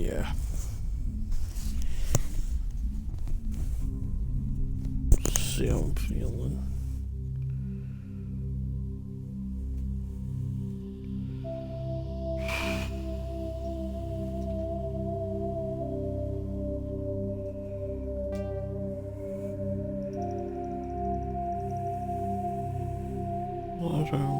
yeah. See how I'm feeling. Water.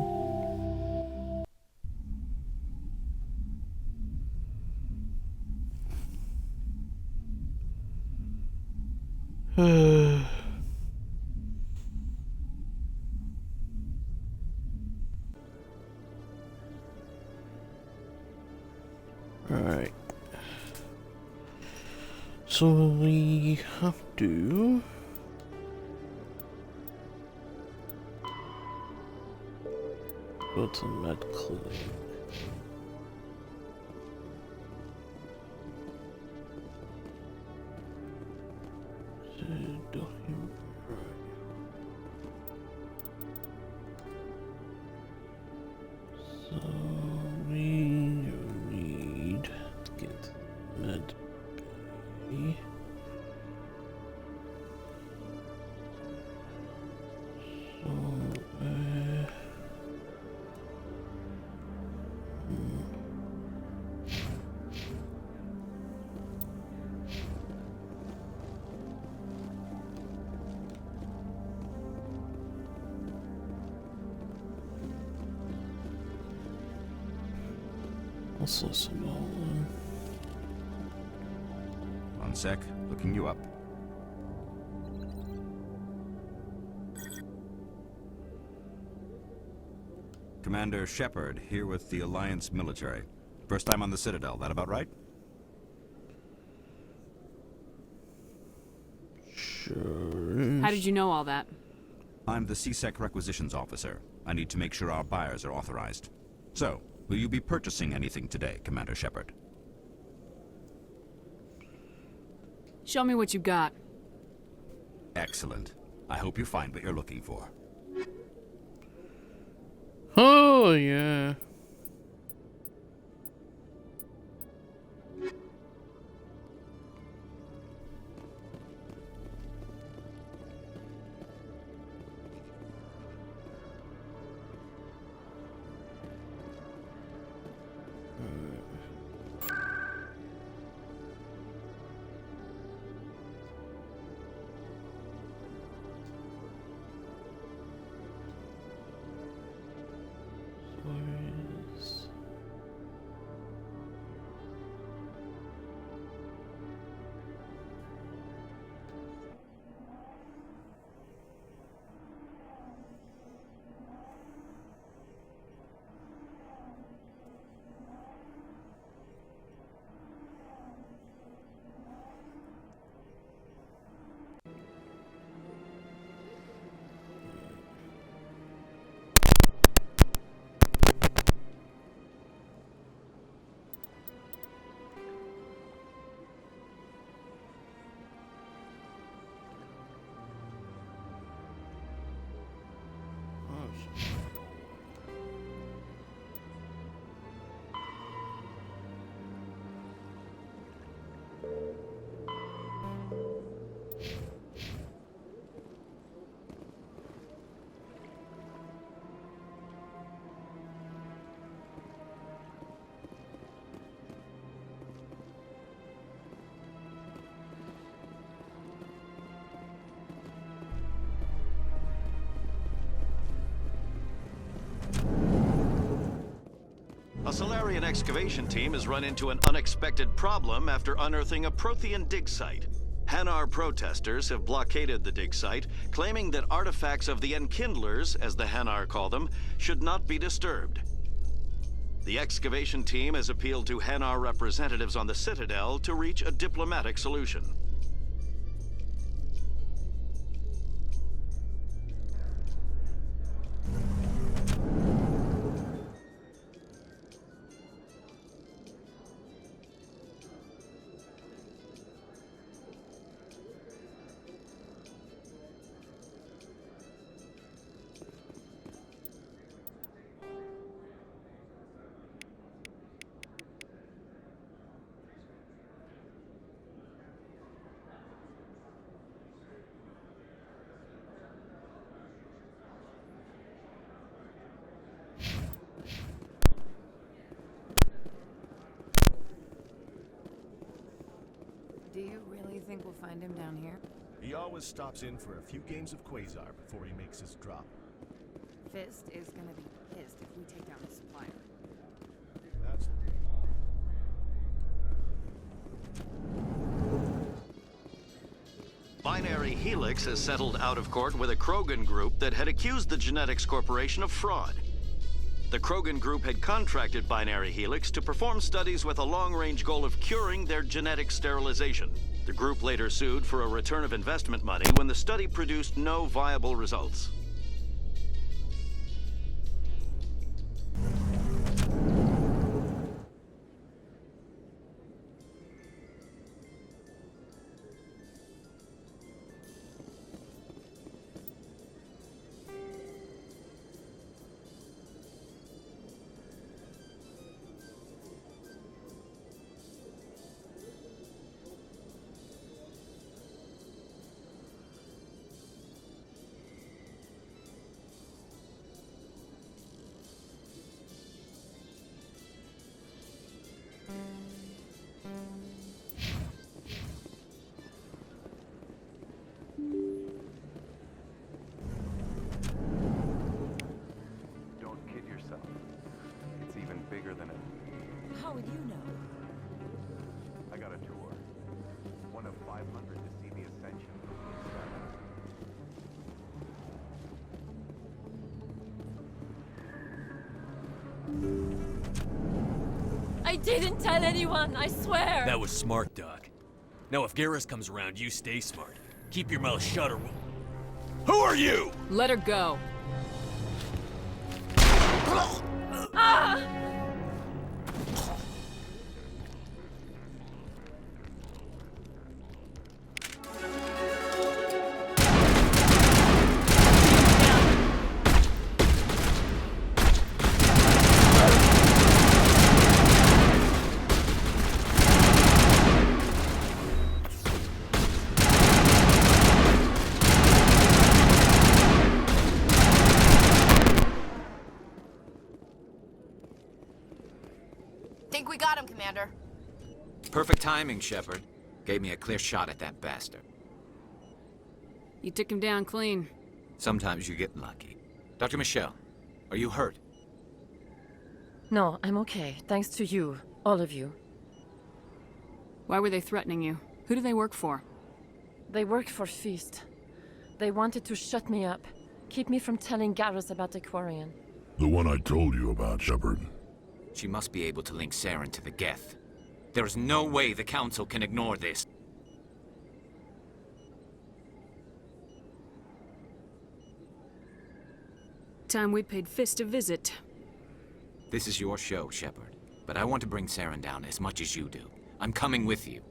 Alright. So we have to go to med clinic. So we need to get to the med bay. So let's listen to all in. One sec, looking you up. Commander Shepard, here with the Alliance military. First time on the Citadel, that about right? Sure. How did you know all that? I'm the CSEC requisitions officer. I need to make sure our buyers are authorized. So, will you be purchasing anything today, Commander Shepard? Show me what you got. Excellent. I hope you find what you're looking for. Oh yeah. A Solarian excavation team has run into an unexpected problem after unearthing a Prothean dig site. Hanar protesters have blockaded the dig site, claiming that artifacts of the Enkindlers, as the Hanar call them, should not be disturbed. The excavation team has appealed to Hanar representatives on the Citadel to reach a diplomatic solution. think we'll find him down here? He always stops in for a few games of Quasar before he makes his drop. Fist is gonna be pissed if we take down the supplier. That's... Binary Helix has settled out of court with a Krogan group that had accused the Genetics Corporation of fraud. The Krogan group had contracted Binary Helix to perform studies with a long-range goal of curing their genetic sterilization. The group later sued for a return of investment money when the study produced no viable results. Don't kid yourself. It's even bigger than it. How would you know? I got a tour. One of 500 to see the ascension of the Seran. I didn't tell anyone, I swear! That was smart, Doc. Now if Garrus comes around, you stay smart. Keep your mouth shut or we'll... Who are you? Let her go. Think we got him, Commander. Perfect timing, Shepard. Gave me a clear shot at that bastard. You took him down clean. Sometimes you get lucky. Dr. Michelle, are you hurt? No, I'm okay. Thanks to you. All of you. Why were they threatening you? Who do they work for? They work for Feast. They wanted to shut me up. Keep me from telling Garrus about the Quarian. The one I told you about, Shepard. She must be able to link Seran to the Geth. There's no way the Council can ignore this. Time we paid Fist a visit. This is your show, Shepard. But I want to bring Seran down as much as you do. I'm coming with you.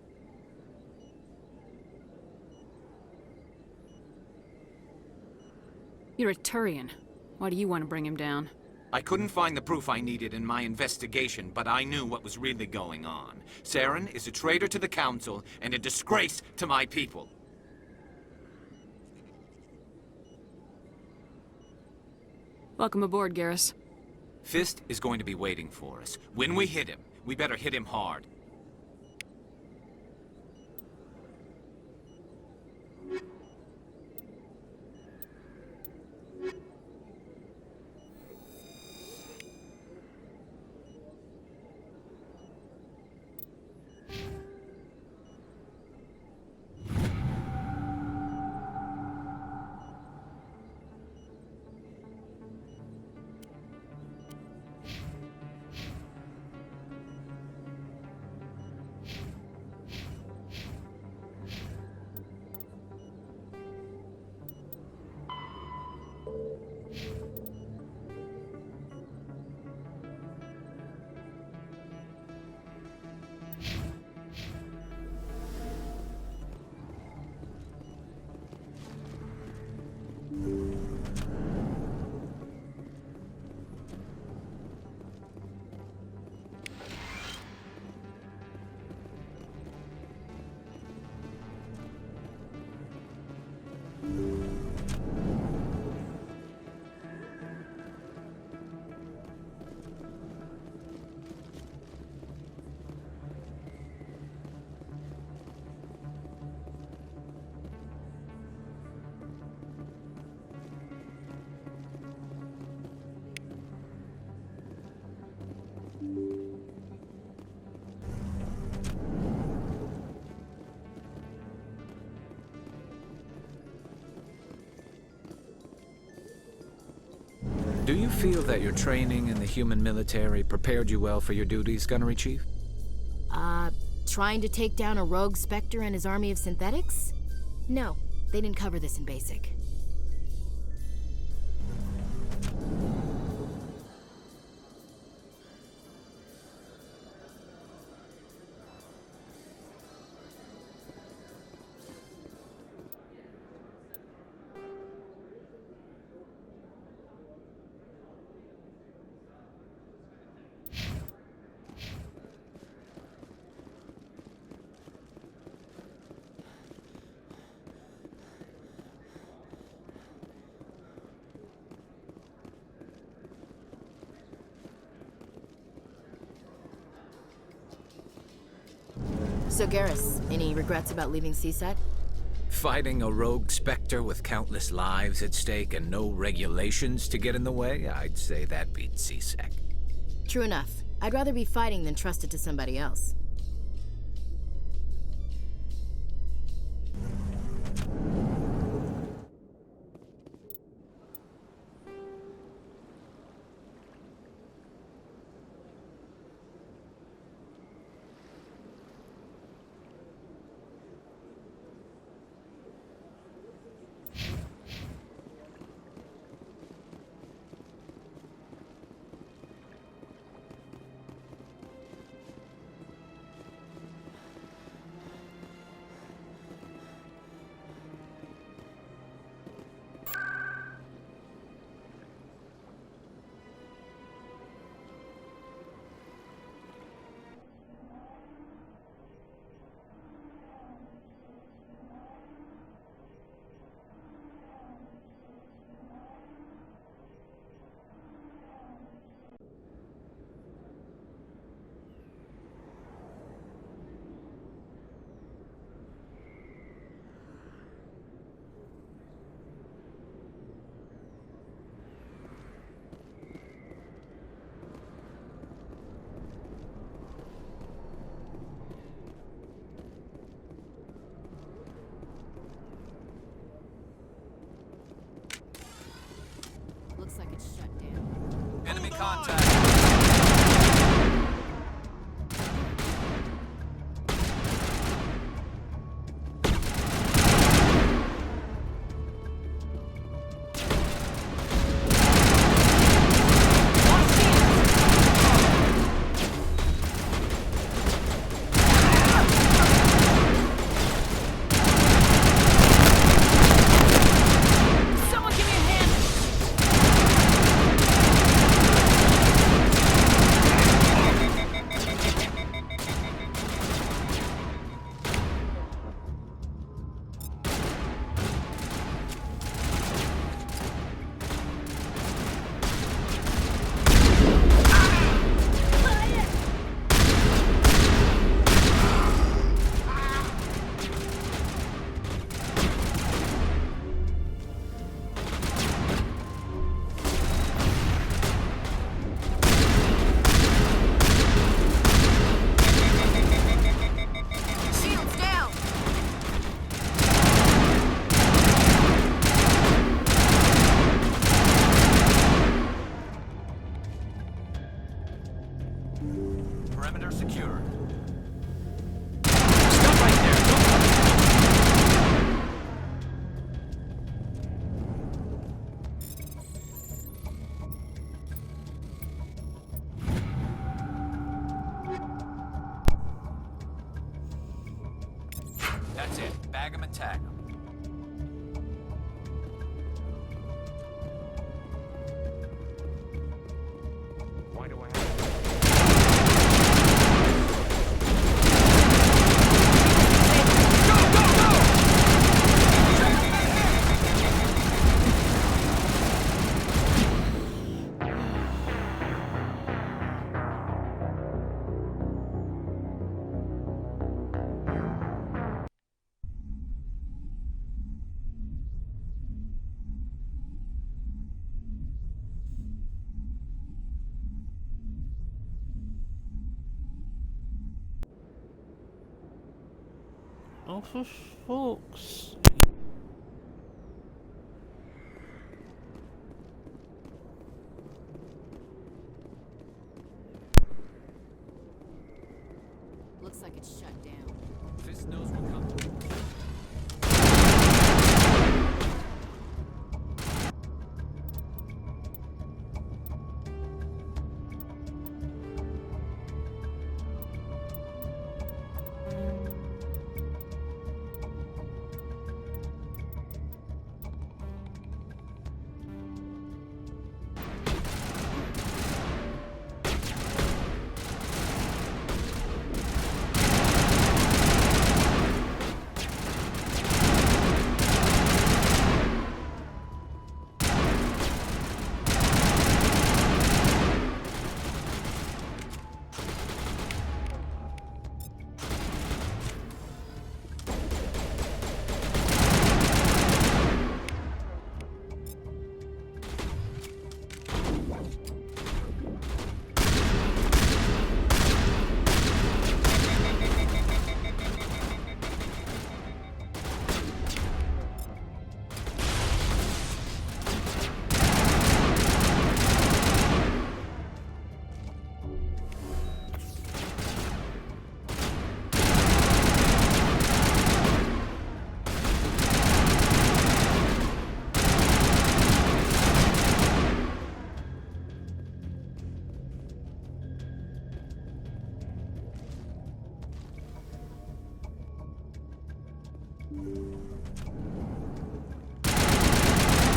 You're a Turian. Why do you want to bring him down? I couldn't find the proof I needed in my investigation, but I knew what was really going on. Seran is a traitor to the Council and a disgrace to my people. Welcome aboard, Garrus. Fist is going to be waiting for us. When we hit him, we better hit him hard. Do you feel that your training in the human military prepared you well for your duties, Gunnery Chief? Trying to take down a rogue Spectre and his army of synthetics? No, they didn't cover this in basic. So Garrus, any regrets about leaving Seaside? Fighting a rogue Spectre with countless lives at stake and no regulations to get in the way? I'd say that beats CSEC. True enough. I'd rather be fighting than trusted to somebody else. Looks like it's shut down. Enemy contact! Perimeter secured. Stop right there! That's it. Bag 'em and tag 'em. Why do I have Oh, for fuck's like it's shut down. Fist knows we're coming.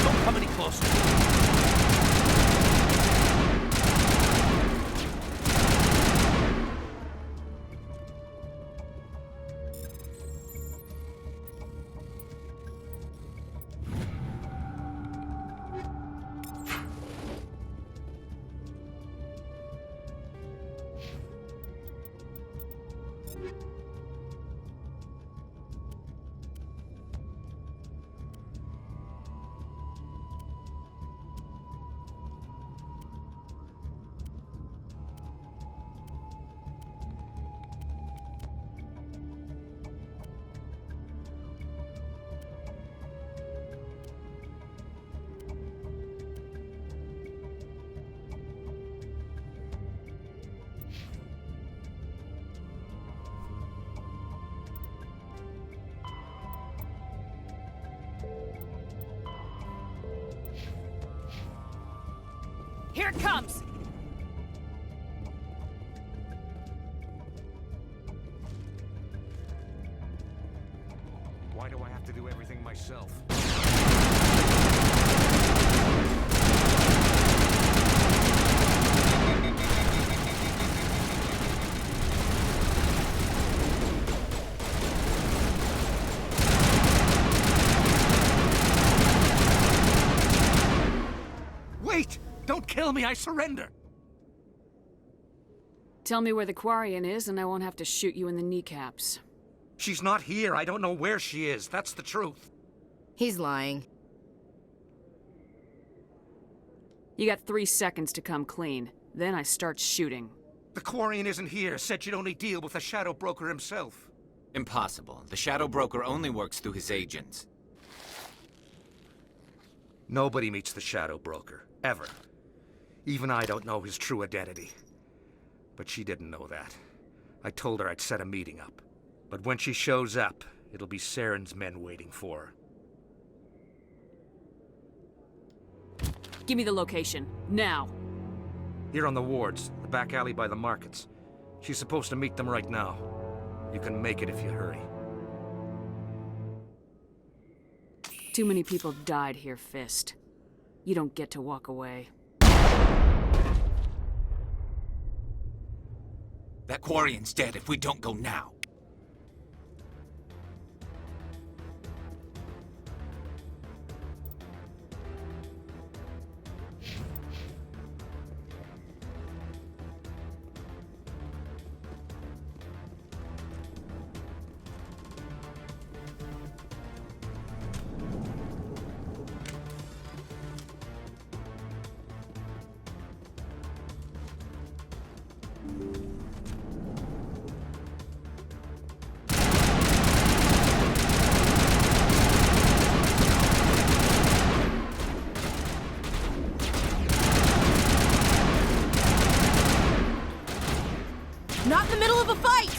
Don't come any closer. Here it comes! Why do I have to do everything myself? Wait! Don't kill me, I surrender! Tell me where the Quarian is and I won't have to shoot you in the kneecaps. She's not here. I don't know where she is. That's the truth. He's lying. You got 3 seconds to come clean. Then I start shooting. The Quarian isn't here. Said you'd only deal with the Shadow Broker himself. Impossible. The Shadow Broker only works through his agents. Nobody meets the Shadow Broker. Ever. Even I don't know his true identity. But she didn't know that. I told her I'd set a meeting up. But when she shows up, it'll be Seran's men waiting for her. Give me the location. Now. Here on the wards, the back alley by the markets. She's supposed to meet them right now. You can make it if you hurry. Too many people died here, Fist. You don't get to walk away. That Quarian's dead if we don't go now. Not in the middle of a fight!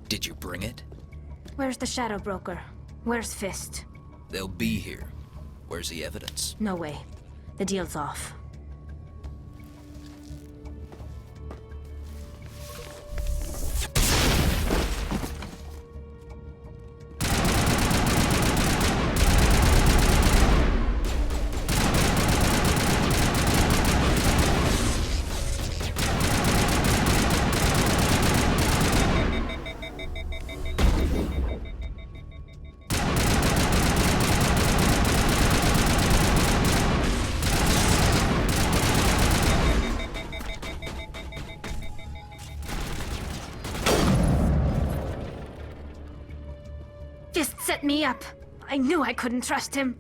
Did you bring it? Where's the Shadow Broker? Where's Fist? They'll be here. Where's the evidence? No way. The deal's off. Fist set me up. I knew I couldn't trust him.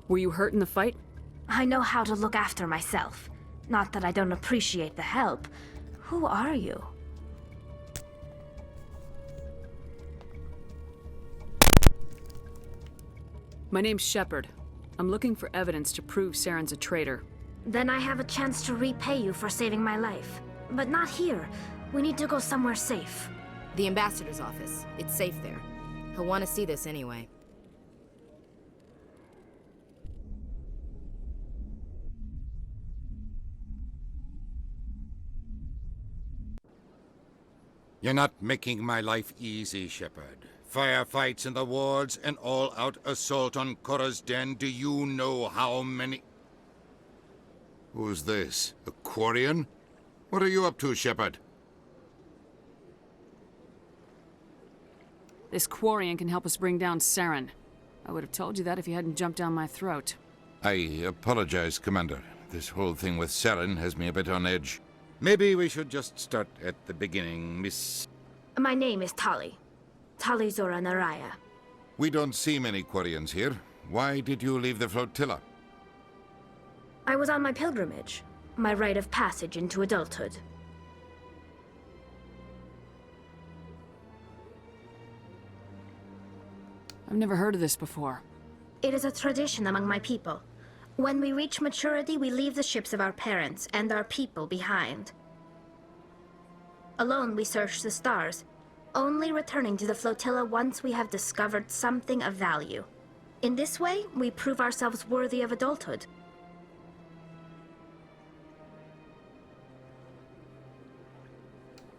Were you hurt in the fight? I know how to look after myself. Not that I don't appreciate the help. Who are you? My name's Shepard. I'm looking for evidence to prove Seran's a traitor. Then I have a chance to repay you for saving my life. But not here. We need to go somewhere safe. The ambassador's office. It's safe there. He'll want to see this anyway. You're not making my life easy, Shepard. Firefights in the wards, an all-out assault on Korra's den. Do you know how many... Who's this? A Quarian? What are you up to, Shepard? This Quarian can help us bring down Seran. I would have told you that if you hadn't jumped down my throat. I apologize, Commander. This whole thing with Seran has me a bit on edge. Maybe we should just start at the beginning, Miss... My name is Tali. Tali Zora Naraya. We don't see many Quarians here. Why did you leave the flotilla? I was on my pilgrimage. My rite of passage into adulthood. I've never heard of this before. It is a tradition among my people. When we reach maturity, we leave the ships of our parents and our people behind. Alone, we search the stars, only returning to the flotilla once we have discovered something of value. In this way, we prove ourselves worthy of adulthood.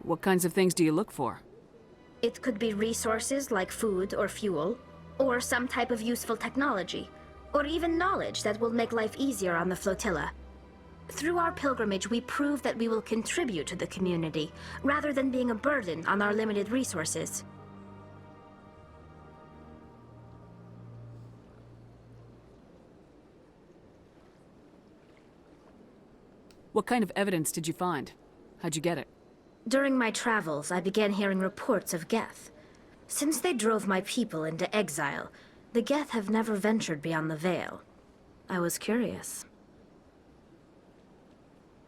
What kinds of things do you look for? It could be resources like food or fuel, or some type of useful technology, or even knowledge that will make life easier on the flotilla. Through our pilgrimage, we prove that we will contribute to the community, rather than being a burden on our limited resources. What kind of evidence did you find? How'd you get it? During my travels, I began hearing reports of Geth. Since they drove my people into exile, the Geth have never ventured beyond the Veil. I was curious.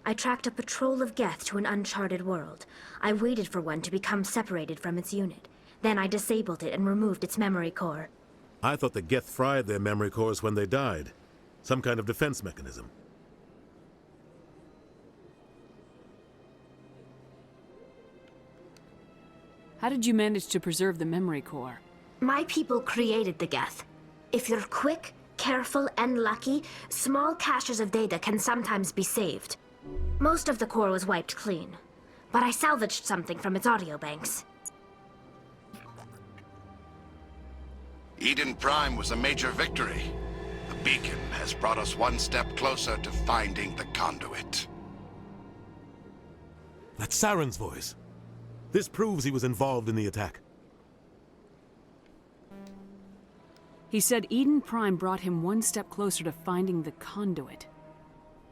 I tracked a patrol of Geth to an uncharted world. I waited for one to become separated from its unit. Then I disabled it and removed its memory core. I thought the Geth fried their memory cores when they died. Some kind of defense mechanism. How did you manage to preserve the memory core? My people created the Geth. If you're quick, careful, and lucky, small caches of data can sometimes be saved. Most of the core was wiped clean, but I salvaged something from its audio banks. Eden Prime was a major victory. The beacon has brought us one step closer to finding the conduit. That's Saren's voice. This proves he was involved in the attack. He said Eden Prime brought him one step closer to finding the conduit.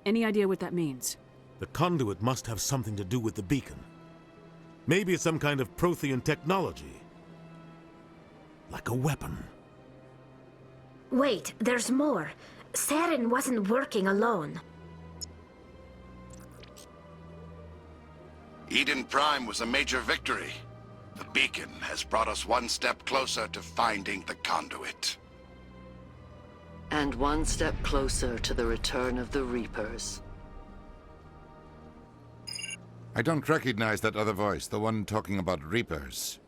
Any idea what that means? The conduit must have something to do with the beacon. Maybe it's some kind of Prothean technology. Like a weapon. Wait, there's more. Seran wasn't working alone. Eden Prime was a major victory. The beacon has brought us one step closer to finding the conduit. And one step closer to the return of the Reapers. I don't recognize that other voice, the one talking about Reapers.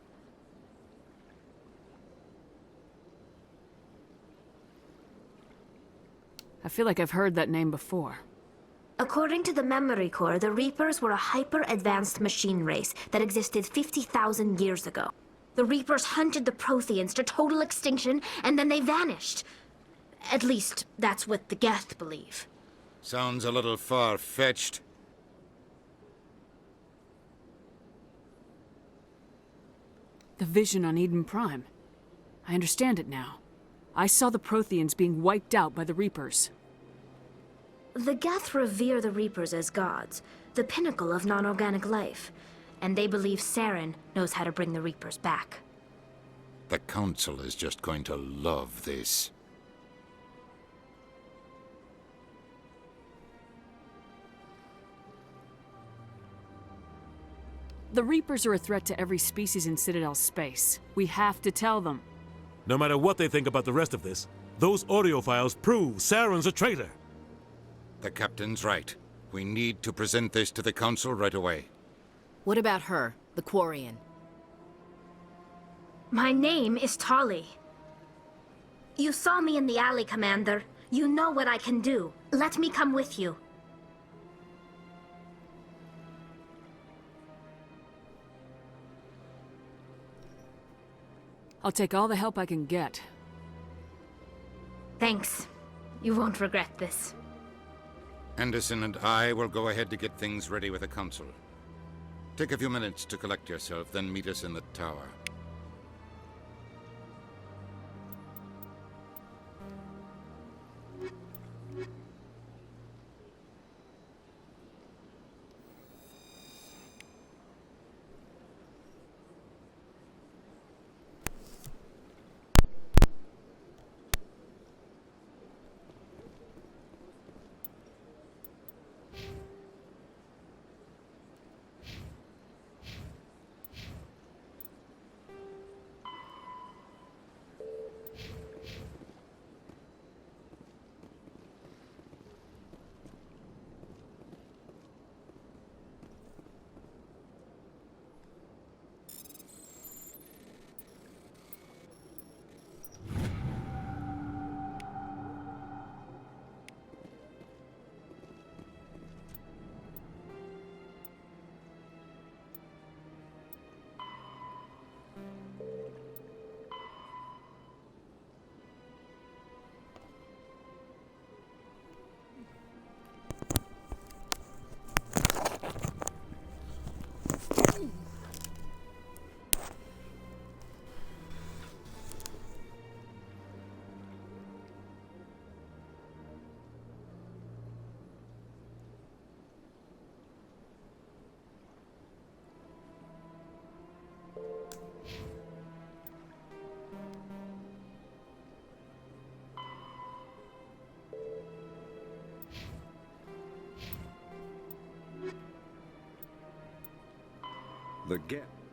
I feel like I've heard that name before. According to the Memory Core, the Reapers were a hyper-advanced machine race that existed 50,000 years ago. The Reapers hunted the Protheans to total extinction, and then they vanished. At least, that's what the Geth believe. Sounds a little far-fetched. The vision on Eden Prime. I understand it now. I saw the Protheans being wiped out by the Reapers. The Geth revere the Reapers as gods, the pinnacle of non-organic life. And they believe Seran knows how to bring the Reapers back. The Council is just going to love this. The Reapers are a threat to every species in Citadel space. We have to tell them. No matter what they think about the rest of this, those audio files prove Saren's a traitor. The Captain's right. We need to present this to the Council right away. What about her, the Quarian? My name is Tali. You saw me in the alley, Commander. You know what I can do. Let me come with you. I'll take all the help I can get. Thanks. You won't regret this. Anderson and I will go ahead to get things ready with the Council. Take a few minutes to collect yourself, then meet us in the tower.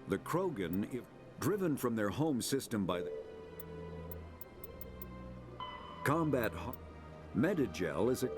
The Krogan, if driven from their home system by the Medigel is a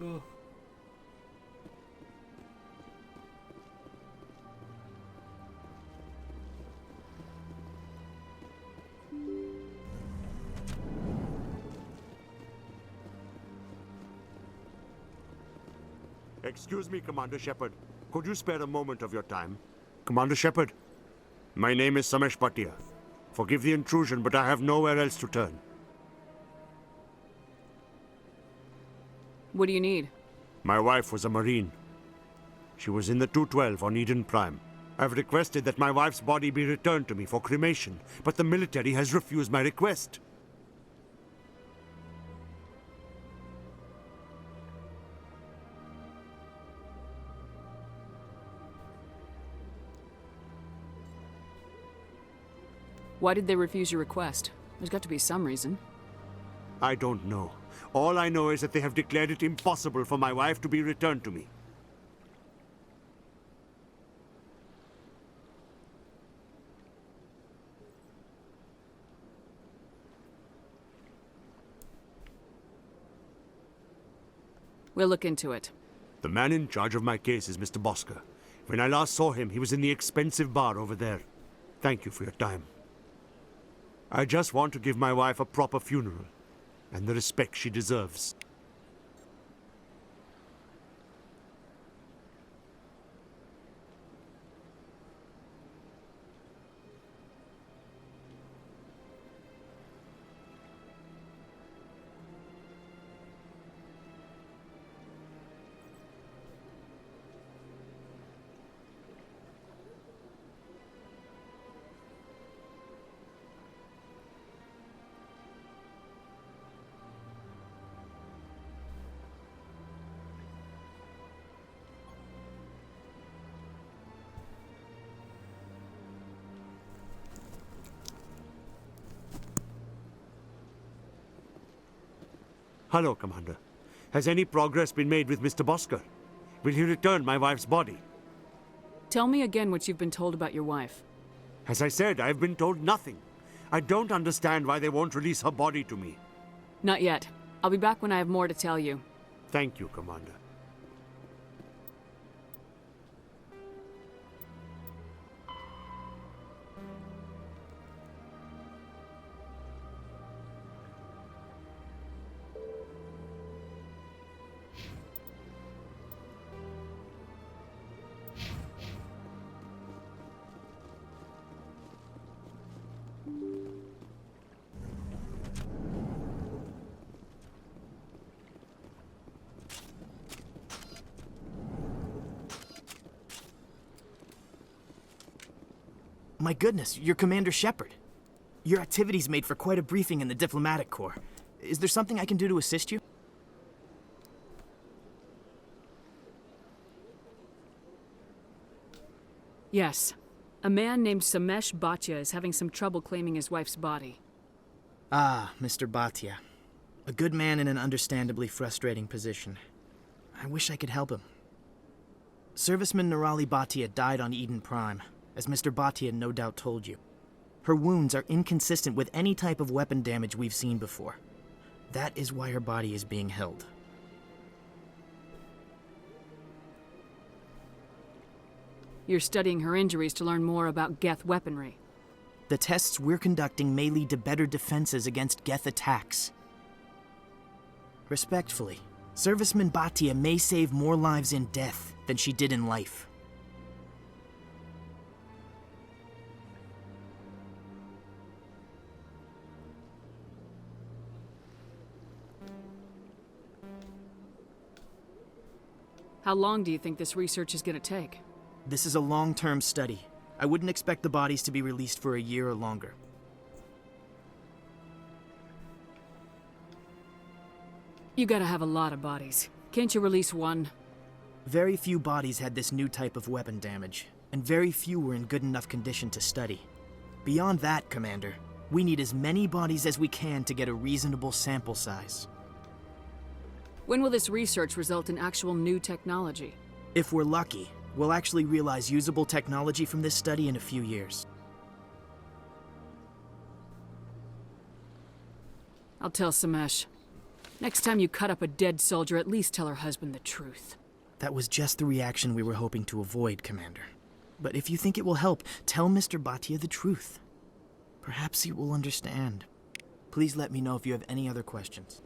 Ugh. Excuse me, Commander Shepard. Could you spare a moment of your time? Commander Shepard, my name is Samesh Bhatia. Forgive the intrusion, but I have nowhere else to turn. What do you need? My wife was a Marine. She was in the 212 on Eden Prime. I've requested that my wife's body be returned to me for cremation, but the military has refused my request. Why did they refuse your request? There's got to be some reason. I don't know. All I know is that they have declared it impossible for my wife to be returned to me. We'll look into it. The man in charge of my case is Mr. Bosker. When I last saw him, he was in the expensive bar over there. Thank you for your time. I just want to give my wife a proper funeral, and the respect she deserves. Hello, Commander. Has any progress been made with Mr. Bosker? Will he return my wife's body? Tell me again what you've been told about your wife. As I said, I've been told nothing. I don't understand why they won't release her body to me. Not yet. I'll be back when I have more to tell you. Thank you, Commander. My goodness, you're Commander Shepard. Your activities made for quite a briefing in the Diplomatic Corps. Is there something I can do to assist you? Yes. A man named Samesh Bhatia is having some trouble claiming his wife's body. Ah, Mr. Bhatia. A good man in an understandably frustrating position. I wish I could help him. Serviceman Nirali Bhatia died on Eden Prime, as Mr. Bhatia no doubt told you. Her wounds are inconsistent with any type of weapon damage we've seen before. That is why her body is being held. You're studying her injuries to learn more about Geth weaponry. The tests we're conducting may lead to better defenses against Geth attacks. Respectfully, Serviceman Bhatia may save more lives in death than she did in life. How long do you think this research is going to take? This is a long-term study. I wouldn't expect the bodies to be released for a year or longer. You gotta have a lot of bodies. Can't you release one? Very few bodies had this new type of weapon damage, and very few were in good enough condition to study. Beyond that, Commander, we need as many bodies as we can to get a reasonable sample size. When will this research result in actual new technology? If we're lucky, we'll actually realize usable technology from this study in a few years. I'll tell Samesh. Next time you cut up a dead soldier, at least tell her husband the truth. That was just the reaction we were hoping to avoid, Commander. But if you think it will help, tell Mr. Bhatia the truth. Perhaps he will understand. Please let me know if you have any other questions.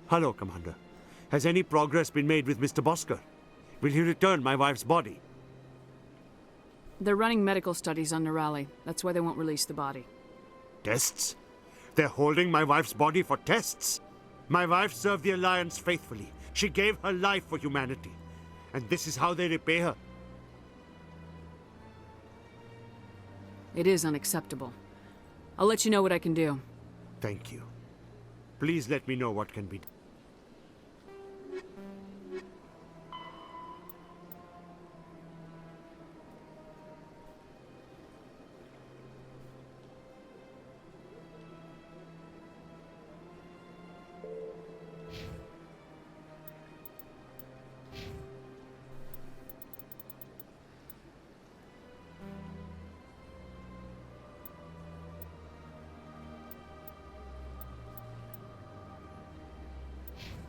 Hello, Commander. Has any progress been made with Mr. Bosker? Will he return my wife's body? They're running medical studies on Nirali. That's why they won't release the body. Tests? They're holding my wife's body for tests? My wife served the Alliance faithfully. She gave her life for humanity. And this is how they repay her. It is unacceptable. I'll let you know what I can do. Thank you. Please let me know what can be done.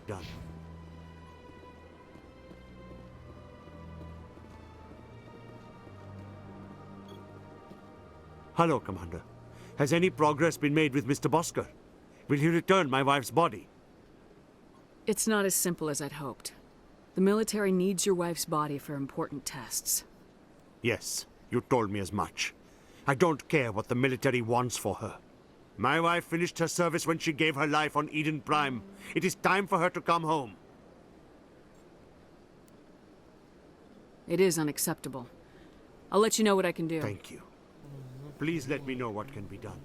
Done. Hello, Commander. Has any progress been made with Mr. Bosker? Will he return my wife's body? It's not as simple as I'd hoped. The military needs your wife's body for important tests. Yes, you told me as much. I don't care what the military wants for her. My wife finished her service when she gave her life on Eden Prime. It is time for her to come home. It is unacceptable. I'll let you know what I can do. Thank you. Please let me know what can be done.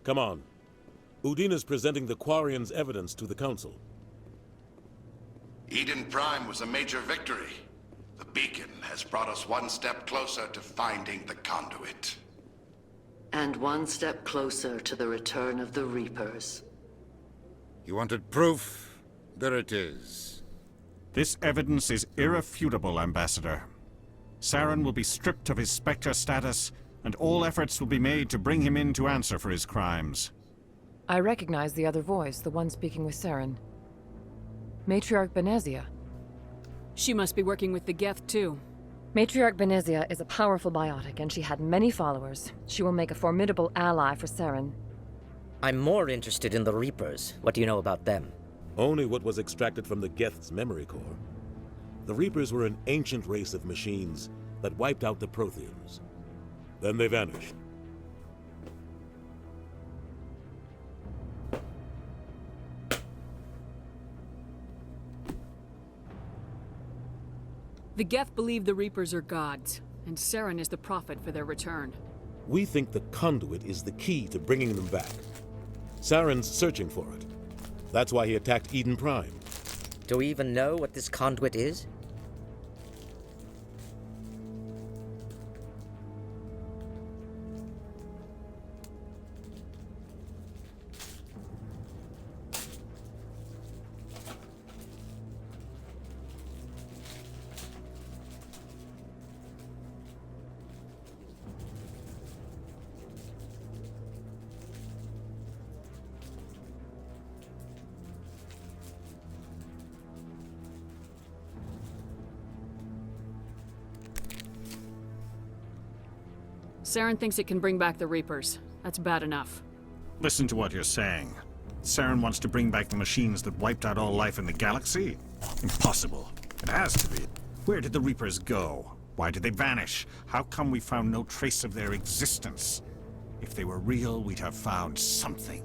Come on. Udine is presenting the Quarians' evidence to the Council. Eden Prime was a major victory. The beacon has brought us one step closer to finding the conduit. And one step closer to the return of the Reapers. You wanted proof? There it is. This evidence is irrefutable, Ambassador. Seran will be stripped of his Spectre status, and all efforts will be made to bring him in to answer for his crimes. I recognize the other voice, the one speaking with Seran. Matriarch Benezia. She must be working with the Geth, too. Matriarch Benezia is a powerful biotic, and she had many followers. She will make a formidable ally for Seran. I'm more interested in the Reapers. What do you know about them? Only what was extracted from the Geth's memory core. The Reapers were an ancient race of machines that wiped out the Protheans. Then they vanished. The Geth believe the Reapers are gods, and Seran is the prophet for their return. We think the conduit is the key to bringing them back. Saren's searching for it. That's why he attacked Eden Prime. Do we even know what this conduit is? Seran thinks it can bring back the Reapers. That's bad enough. Listen to what you're saying. Seran wants to bring back the machines that wiped out all life in the galaxy? Impossible. It has to be. Where did the Reapers go? Why did they vanish? How come we found no trace of their existence? If they were real, we'd have found something.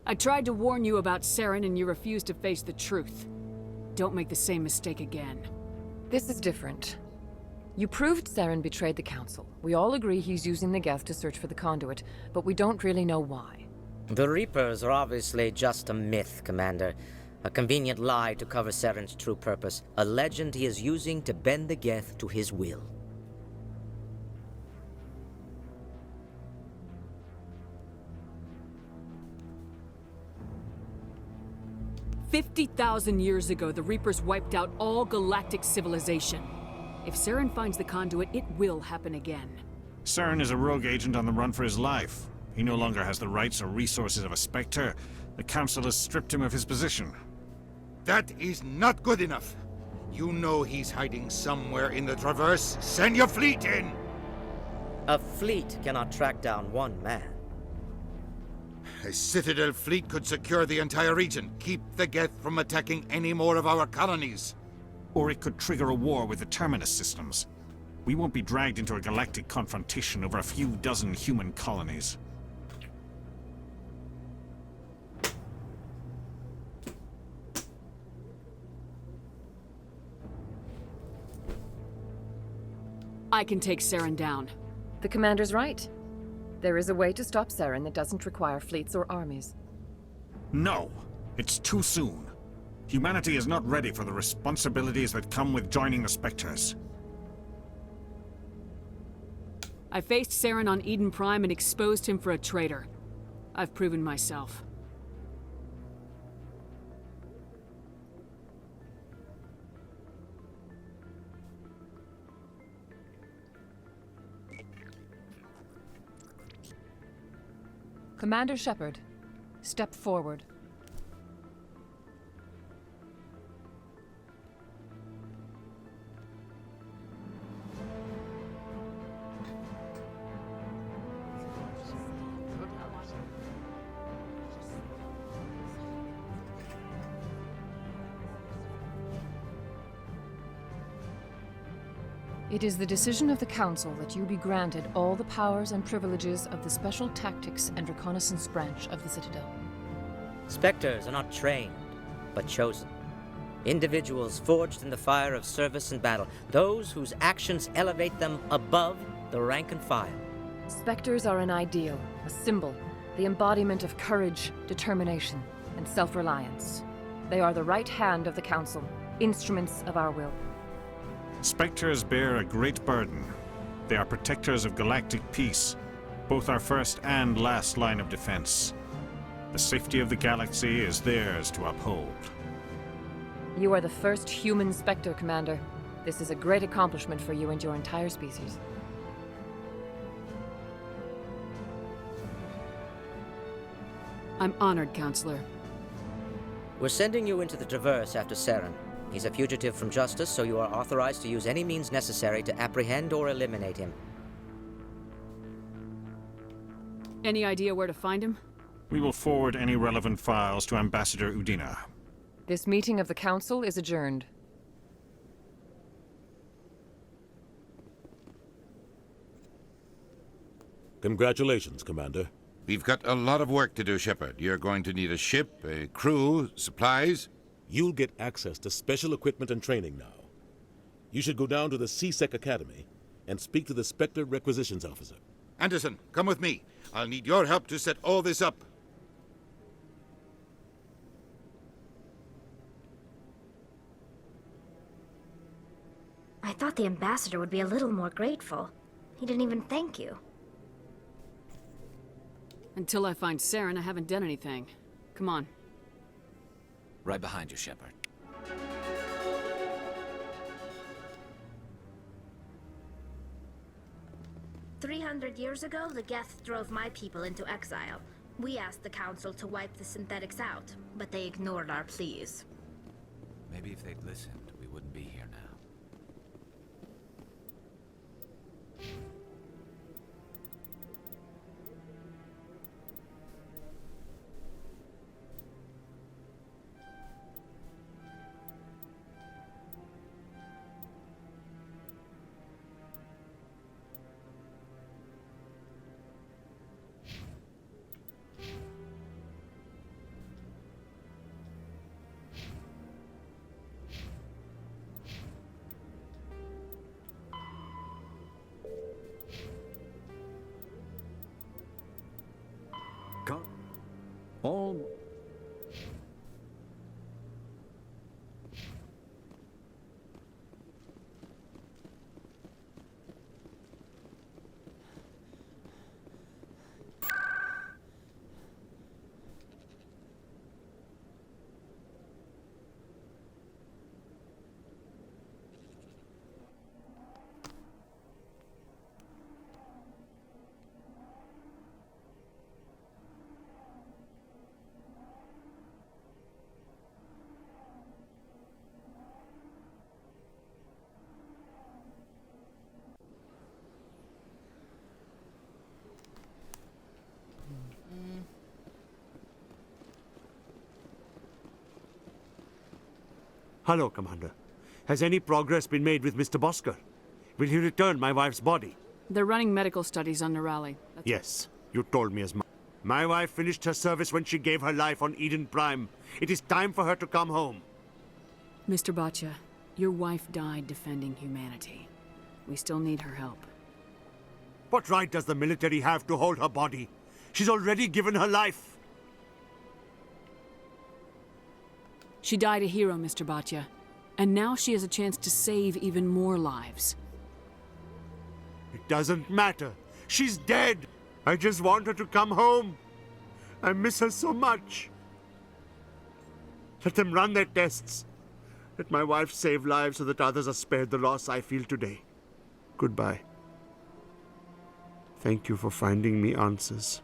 I tried to warn you about Seran and you refused to face the truth. Don't make the same mistake again. This is different. You proved Seran betrayed the Council. We all agree he's using the Geth to search for the conduit, but we don't really know why. The Reapers are obviously just a myth, Commander. A convenient lie to cover Seran's true purpose. A legend he is using to bend the Geth to his will. 50,000 years ago, the Reapers wiped out all galactic civilization. If Seran finds the conduit, it will happen again. Seran is a rogue agent on the run for his life. He no longer has the rights or resources of a Spectre. The Council has stripped him of his position. That is not good enough. You know he's hiding somewhere in the Traverse. Send your fleet in! A fleet cannot track down one man. A Citadel fleet could secure the entire region, keep the Geth from attacking any more of our colonies. Or it could trigger a war with the Terminus systems. We won't be dragged into a galactic confrontation over a few dozen human colonies. I can take Seran down. The Commander's right. There is a way to stop Seran that doesn't require fleets or armies. No! It's too soon. Humanity is not ready for the responsibilities that come with joining the Spectres. I faced Seran on Eden Prime and exposed him for a traitor. I've proven myself. Commander Shepard, step forward. It is the decision of the Council that you be granted all the powers and privileges of the Special Tactics and Reconnaissance branch of the Citadel. Spectres are not trained, but chosen. Individuals forged in the fire of service and battle, those whose actions elevate them above the rank and file. Spectres are an ideal, a symbol, the embodiment of courage, determination, and self-reliance. They are the right hand of the Council, instruments of our will. Spectres bear a great burden. They are protectors of galactic peace, both our first and last line of defense. The safety of the galaxy is theirs to uphold. You are the first human Spectre, Commander. This is a great accomplishment for you and your entire species. I'm honored, Counselor. We're sending you into the Traverse after Seran. He's a fugitive from justice, so you are authorized to use any means necessary to apprehend or eliminate him. Any idea where to find him? We will forward any relevant files to Ambassador Udina. This meeting of the Council is adjourned. Congratulations, Commander. We've got a lot of work to do, Shepard. You're going to need a ship, a crew, supplies. You'll get access to special equipment and training now. You should go down to the C-Sec Academy and speak to the Spectre Requisitions Officer. Anderson, come with me. I'll need your help to set all this up. I thought the ambassador would be a little more grateful. He didn't even thank you. Until I find Seran, I haven't done anything. Come on. Right behind you, Shepard. "300 years ago, the Geth drove my people into exile. We asked the Council to wipe the synthetics out, but they ignored our pleas. Maybe if they'd listened, we wouldn't be here now. All... Hello, Commander. Has any progress been made with Mr. Bosker? Will he return my wife's body? They're running medical studies on Nerali. Yes, you told me as much. My wife finished her service when she gave her life on Eden Prime. It is time for her to come home. Mr. Bhatia, your wife died defending humanity. We still need her help. What right does the military have to hold her body? She's already given her life. She died a hero, Mr. Bhatia. And now she has a chance to save even more lives. It doesn't matter. She's dead. I just want her to come home. I miss her so much. Let them run their tests. Let my wife save lives so that others are spared the loss I feel today. Goodbye. Thank you for finding me answers.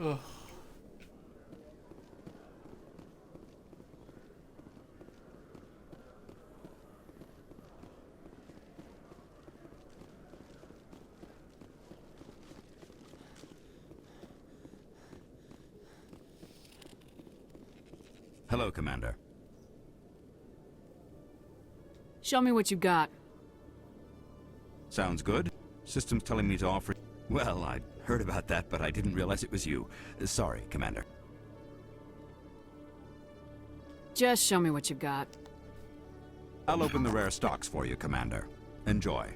Ugh. Hello, Commander. Show me what you got. Sounds good. System's telling me to offer... Well, I'd heard about that, but I didn't realize it was you. Sorry, Commander. Just show me what you got. I'll open the rare stocks for you, Commander. Enjoy.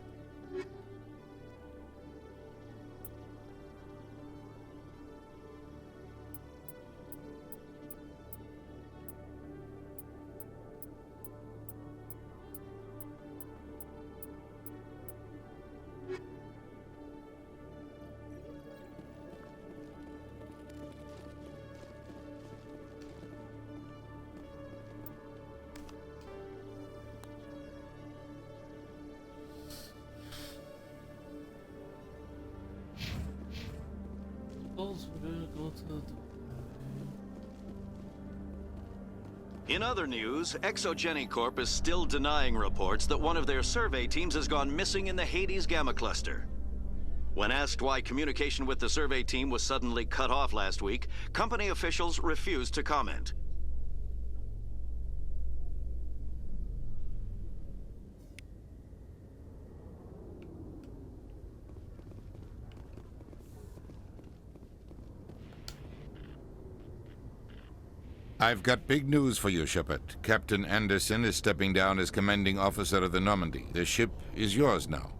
In other news, Exogeny Corp is still denying reports that one of their survey teams has gone missing in the Hades Gamma Cluster. When asked why communication with the survey team was suddenly cut off last week, company officials refused to comment. I've got big news for you, Shepard. Captain Anderson is stepping down as commanding officer of the Normandy. The ship is yours now.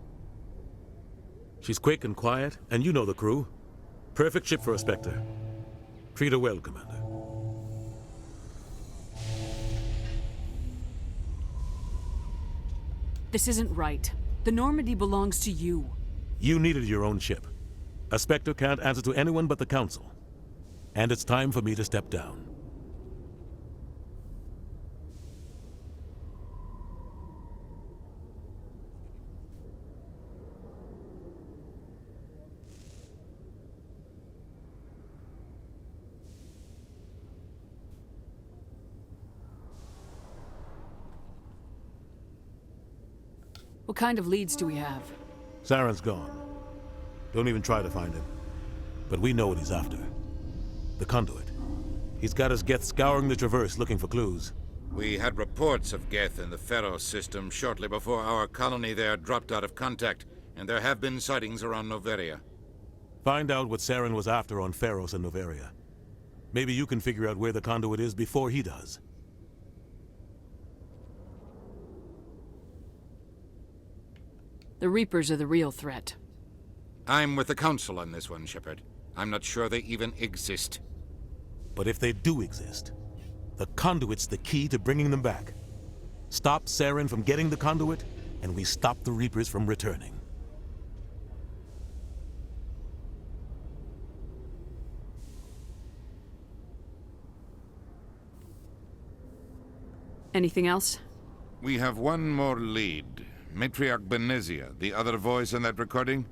She's quick and quiet, and you know the crew. Perfect ship for a Spectre. Treat her well, Commander. This isn't right. The Normandy belongs to you. You needed your own ship. A Spectre can't answer to anyone but the Council. And it's time for me to step down. What kind of leads do we have? Seran's gone. Don't even try to find him. But we know what he's after. The conduit. He's got his Geth scouring the Traverse looking for clues. We had reports of Geth in the Pharaoh system shortly before our colony there dropped out of contact, and there have been sightings around Noveria. Find out what Seran was after on Pharos and Noveria. Maybe you can figure out where the conduit is before he does. The Reapers are the real threat. I'm with the Council on this one, Shepard. I'm not sure they even exist. But if they do exist, the conduit's the key to bringing them back. Stop Seran from getting the conduit, and we stop the Reapers from returning. Anything else? We have one more lead. Matriarch Benezia, the other voice in that recording.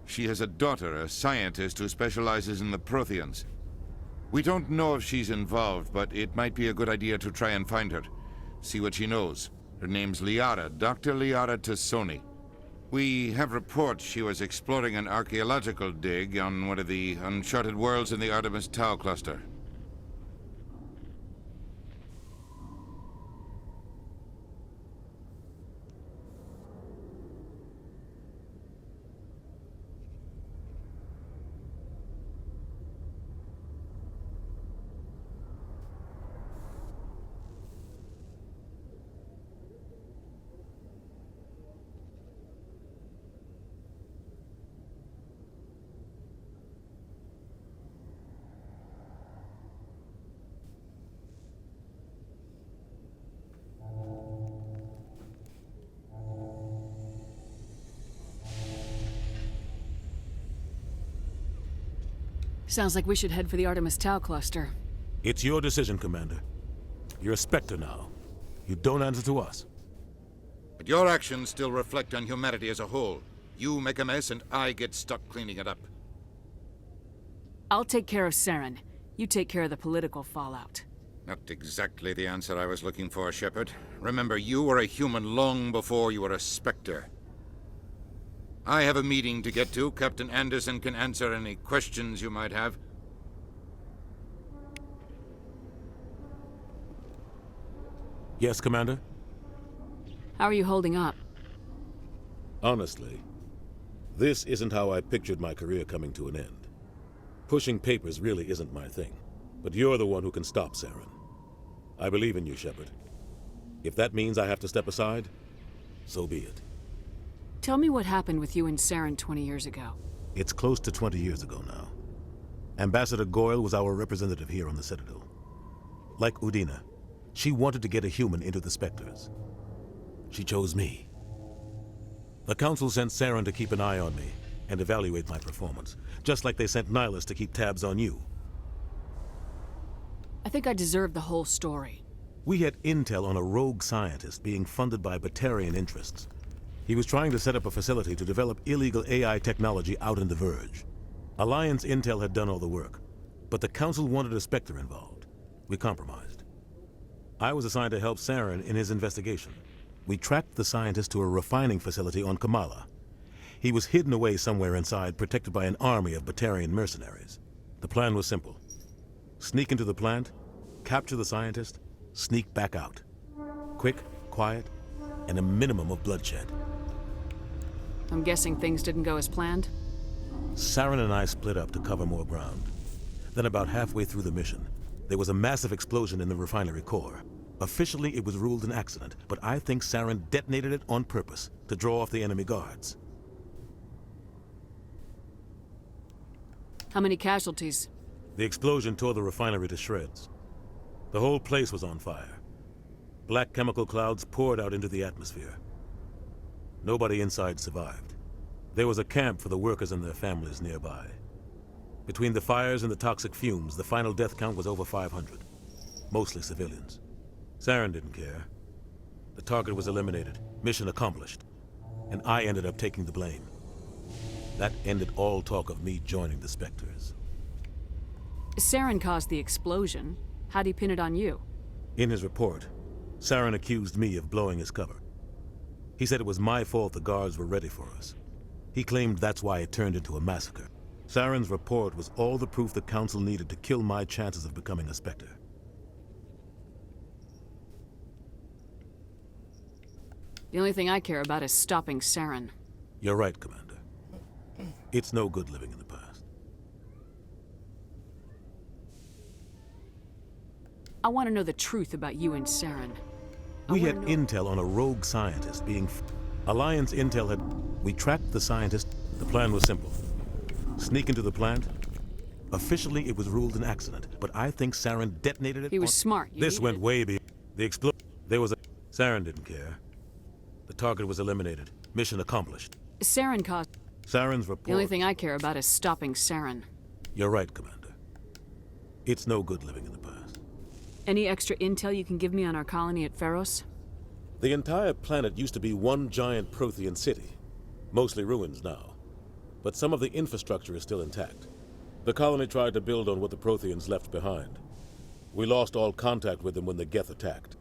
She has a daughter, a scientist who specializes in the Protheans. We don't know if she's involved, but it might be a good idea to try and find her. See what she knows. Her name's Liara, Dr. Liara Tassoni. We have reports she was exploring an archaeological dig on one of the uncharted worlds in the Artemis Tau cluster. Sounds like we should head for the Artemis Tau cluster. It's your decision, Commander. You're a Spectre now. You don't answer to us. But your actions still reflect on humanity as a whole. You make a mess and I get stuck cleaning it up. I'll take care of Seran. You take care of the political fallout. Not exactly the answer I was looking for, Shepard. Remember, you were a human long before you were a Spectre. I have a meeting to get to. Captain Anderson can answer any questions you might have. Yes, Commander? How are you holding up? Honestly, this isn't how I pictured my career coming to an end. Pushing papers really isn't my thing. But you're the one who can stop Seran. I believe in you, Shepard. If that means I have to step aside, so be it. Tell me what happened with you and Seran 20 years ago. It's close to 20 years ago now. Ambassador Goyle was our representative here on the Citadel. Like Udina, she wanted to get a human into the Spectres. She chose me. The Council sent Seran to keep an eye on me and evaluate my performance, just like they sent Nihilus to keep tabs on you. I think I deserve the whole story. We had intel on a rogue scientist being funded by Batarian interests. He was trying to set up a facility to develop illegal AI technology out in the Verge. Alliance intel had done all the work, but the Council wanted a Spectre involved. We compromised. I was assigned to help Seran in his investigation. We tracked the scientist to a refining facility on Kamala. He was hidden away somewhere inside, protected by an army of Batarian mercenaries. The plan was simple. Sneak into the plant, capture the scientist, sneak back out. Quick, quiet, and a minimum of bloodshed. I'm guessing things didn't go as planned? Seran and I split up to cover more ground. Then about halfway through the mission, there was a massive explosion in the refinery core. Officially, it was ruled an accident, but I think Seran detonated it on purpose to draw off the enemy guards. How many casualties? The explosion tore the refinery to shreds. The whole place was on fire. Black chemical clouds poured out into the atmosphere. Nobody inside survived. There was a camp for the workers and their families nearby. Between the fires and the toxic fumes, the final death count was over 500. Mostly civilians. Seran didn't care. The target was eliminated. Mission accomplished. And I ended up taking the blame. That ended all talk of me joining the Spectres. Seran caused the explosion. How'd he pin it on you? In his report, Seran accused me of blowing his cover. He said it was my fault the guards were ready for us. He claimed that's why it turned into a massacre. Saren's report was all the proof the Council needed to kill my chances of becoming a Spectre. The only thing I care about is stopping Seran. You're right, Commander. It's no good living in the past. I want to know the truth about you and Seran. We had intel on a rogue scientist being... Alliance intel had... We tracked the scientist. The plan was simple. Sneak into the plant. Officially, it was ruled an accident, but I think Seran detonated it. He was smart. This went way beyond... The explosion... There was a... Seran didn't care. The target was eliminated. Mission accomplished. Seran caused... Saren's report... The only thing I care about is stopping Seran. You're right, Commander. It's no good living in the past. Any extra intel you can give me on our colony at Pharos? The entire planet used to be one giant Prothean city. Mostly ruins now. But some of the infrastructure is still intact. The colony tried to build on what the Protheans left behind. We lost all contact with them when the Geth attacked.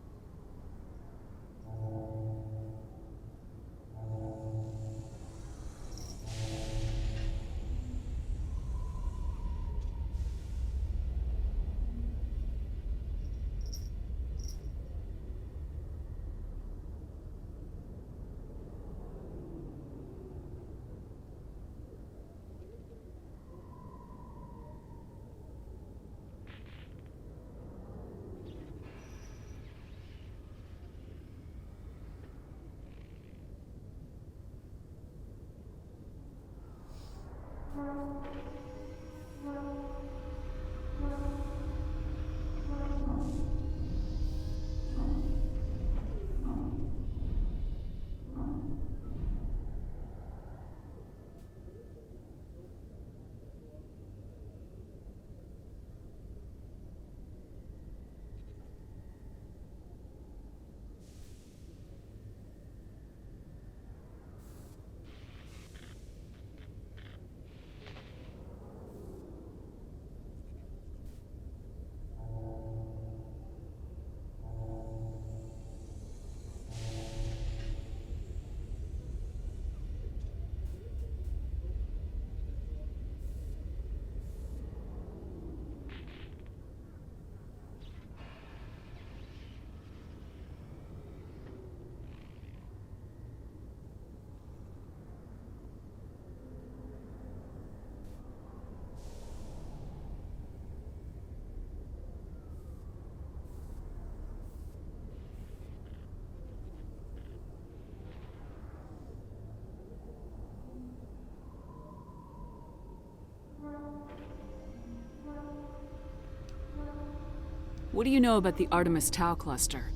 What do you know about the Artemis Tau cluster?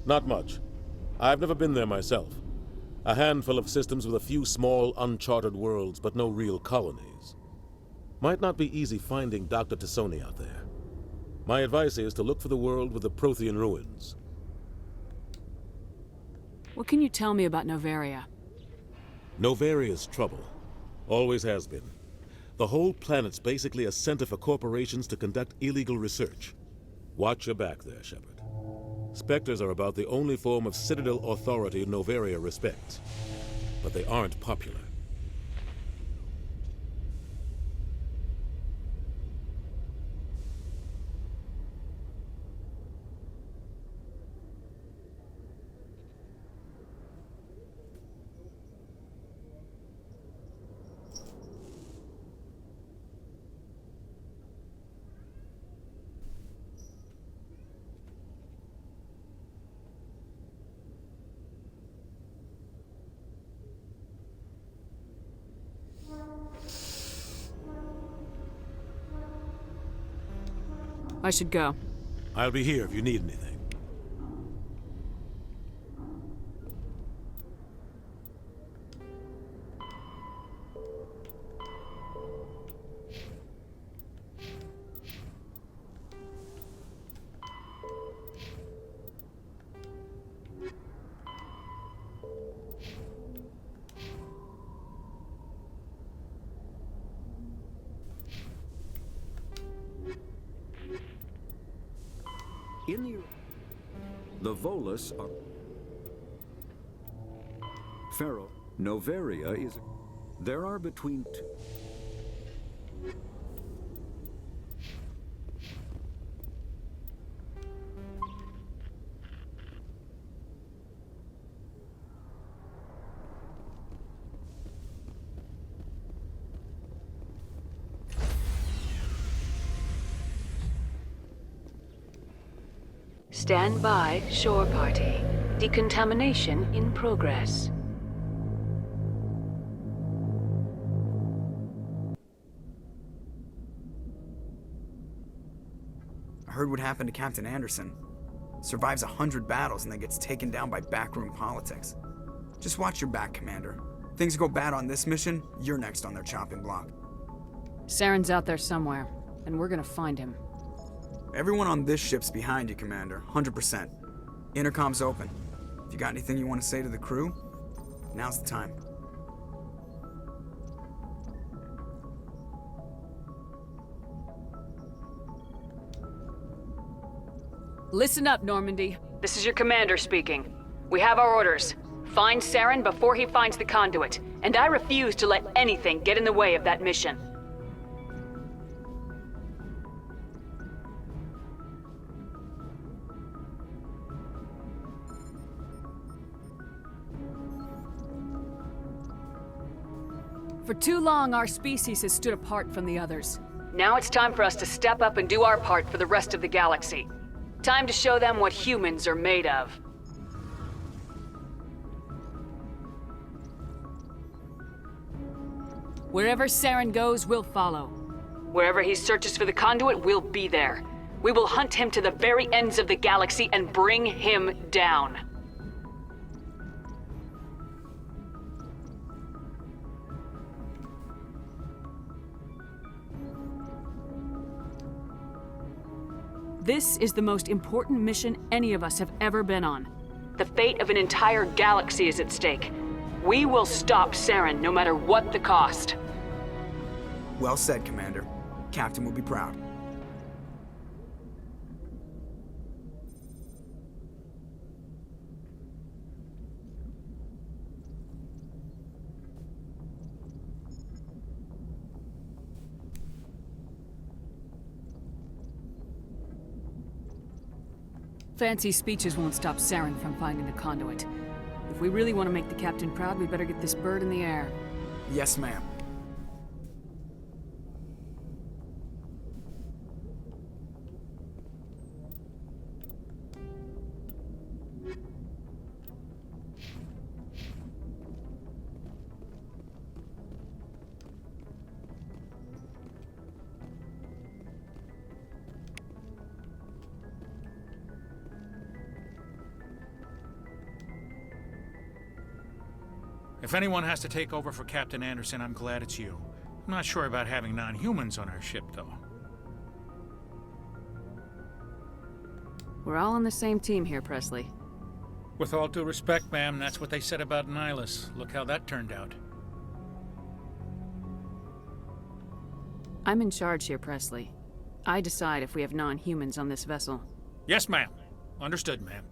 Not much. I've never been there myself. A handful of systems with a few small, uncharted worlds, but no real colonies. Might not be easy finding Dr. Tassoni out there. My advice is to look for the world with the Prothean ruins. What can you tell me about Novaria? Novaria's trouble. Always has been. The whole planet's basically a center for corporations to conduct illegal research. Watch your back there, Shepard. Spectres are about the only form of Citadel authority Novaria respects. But they aren't popular. I should go. I'll be here if you need anything. In the Volus are... Pharaoh. Noveria is... There are between two... Stand by, shore party. Decontamination in progress. I heard what happened to Captain Anderson. Survives 100 battles and then gets taken down by backroom politics. Just watch your back, Commander. Things go bad on this mission, you're next on their chopping block. Seran's out there somewhere, and we're gonna find him. Everyone on this ship's behind you, Commander. 100%. Intercom's open. If you got anything you want to say to the crew, now's the time. Listen up, Normandy. This is your commander speaking. We have our orders. Find Seran before he finds the conduit, and I refuse to let anything get in the way of that mission. For too long, our species has stood apart from the others. Now it's time for us to step up and do our part for the rest of the galaxy. Time to show them what humans are made of. Wherever Seran goes, we'll follow. Wherever he searches for the conduit, we'll be there. We will hunt him to the very ends of the galaxy and bring him down. This is the most important mission any of us have ever been on. The fate of an entire galaxy is at stake. We will stop Seran no matter what the cost. Well said, Commander. Captain will be proud. Fancy speeches won't stop Seran from finding the conduit. If we really want to make the captain proud, we better get this bird in the air. Yes, ma'am. If anyone has to take over for Captain Anderson, I'm glad it's you. I'm not sure about having non-humans on our ship, though. We're all on the same team here, Presley. With all due respect, ma'am, that's what they said about Nihilus. Look how that turned out. I'm in charge here, Presley. I decide if we have non-humans on this vessel. Yes, ma'am. Understood, ma'am.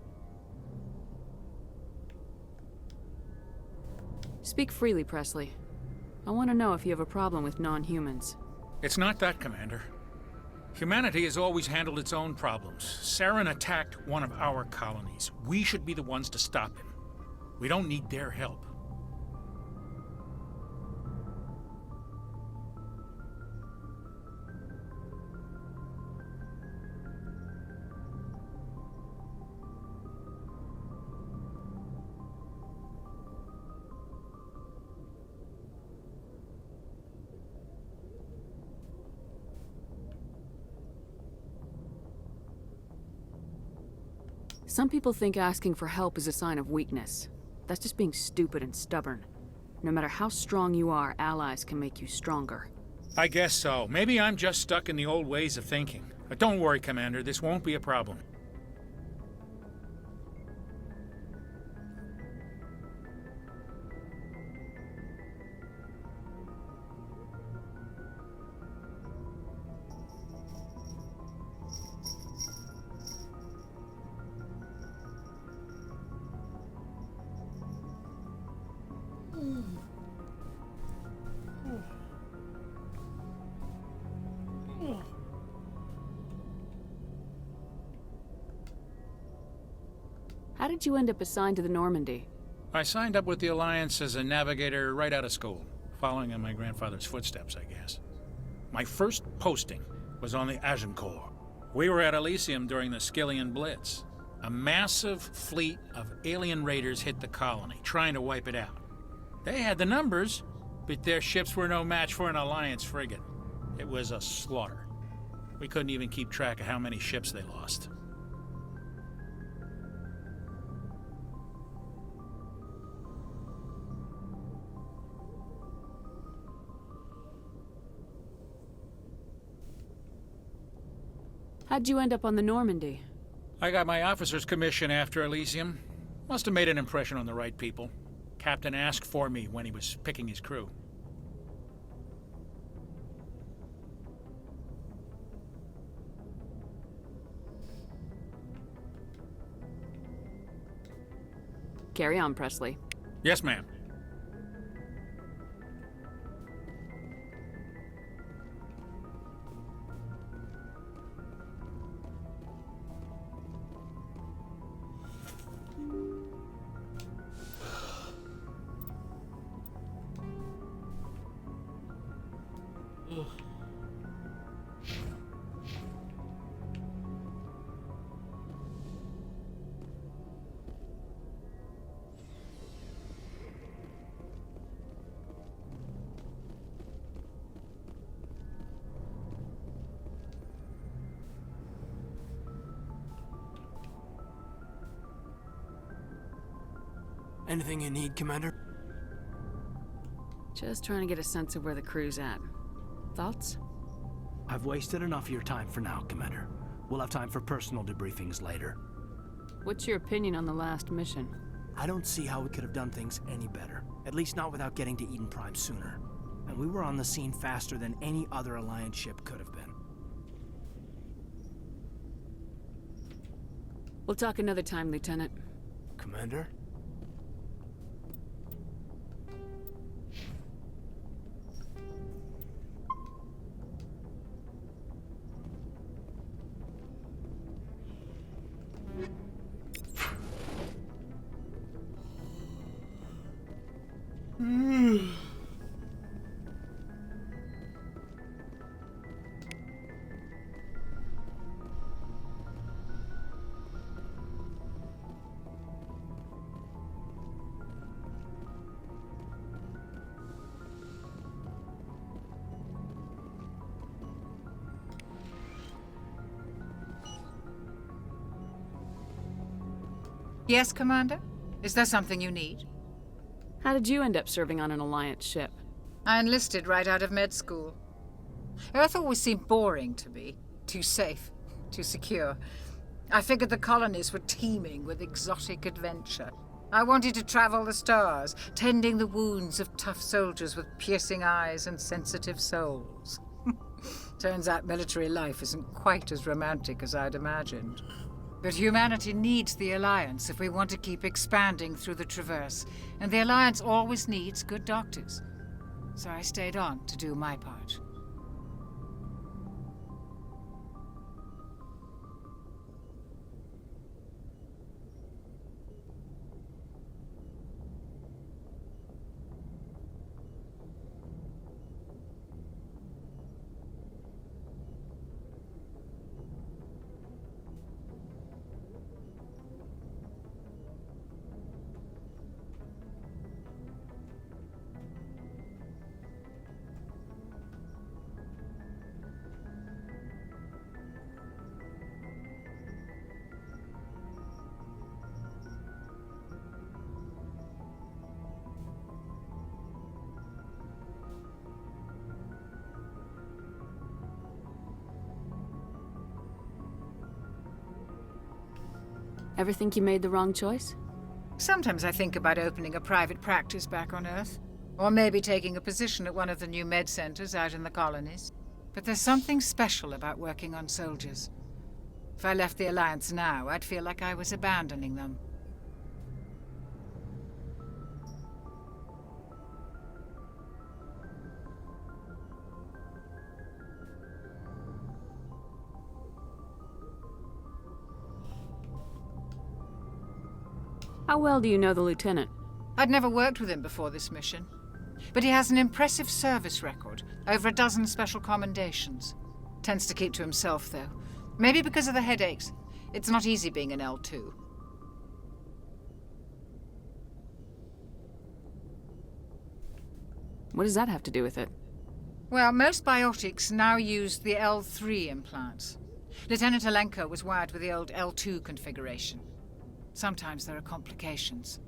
Speak freely, Presley. I want to know if you have a problem with non-humans. It's not that, Commander. Humanity has always handled its own problems. Seran attacked one of our colonies. We should be the ones to stop him. We don't need their help. Some people think asking for help is a sign of weakness. That's just being stupid and stubborn. No matter how strong you are, allies can make you stronger. I guess so. Maybe I'm just stuck in the old ways of thinking. But don't worry, Commander. This won't be a problem. How did you end up assigned to the Normandy? I signed up with the Alliance as a navigator right out of school, following in my grandfather's footsteps, I guess. My first posting was on the Agincourt. We were at Elysium during the Skillian Blitz. A massive fleet of alien raiders hit the colony, trying to wipe it out. They had the numbers, but their ships were no match for an Alliance frigate. It was a slaughter. We couldn't even keep track of how many ships they lost. How'd you end up on the Normandy? I got my officer's commission after Elysium. Must have made an impression on the right people. Captain asked for me when he was picking his crew. Carry on, Presley. Yes, ma'am. Anything you need, Commander? Just trying to get a sense of where the crew's at. Thoughts? I've wasted enough of your time for now, Commander. We'll have time for personal debriefings later. What's your opinion on the last mission? I don't see how we could have done things any better. At least not without getting to Eden Prime sooner. And we were on the scene faster than any other Alliance ship could have been. We'll talk another time, Lieutenant. Commander? Yes, Commander? Is there something you need? How did you end up serving on an Alliance ship? I enlisted right out of med school. Earth always seemed boring to me. Too safe, too secure. I figured the colonies were teeming with exotic adventure. I wanted to travel the stars, tending the wounds of tough soldiers with piercing eyes and sensitive souls. Turns out military life isn't quite as romantic as I'd imagined. But humanity needs the Alliance if we want to keep expanding through the Traverse, and the Alliance always needs good doctors. So I stayed on to do my part. Ever think you made the wrong choice? Sometimes I think about opening a private practice back on Earth. Or maybe taking a position at one of the new med centers out in the colonies. But there's something special about working on soldiers. If I left the Alliance now, I'd feel like I was abandoning them. How well do you know the lieutenant? I'd never worked with him before this mission. But he has an impressive service record, over a dozen special commendations. Tends to keep to himself, though. Maybe because of the headaches. It's not easy being an L2. What does that have to do with it? Well, most biotics now use the L3 implants. Lieutenant Alenko was wired with the old L2 configuration. Sometimes there are complications.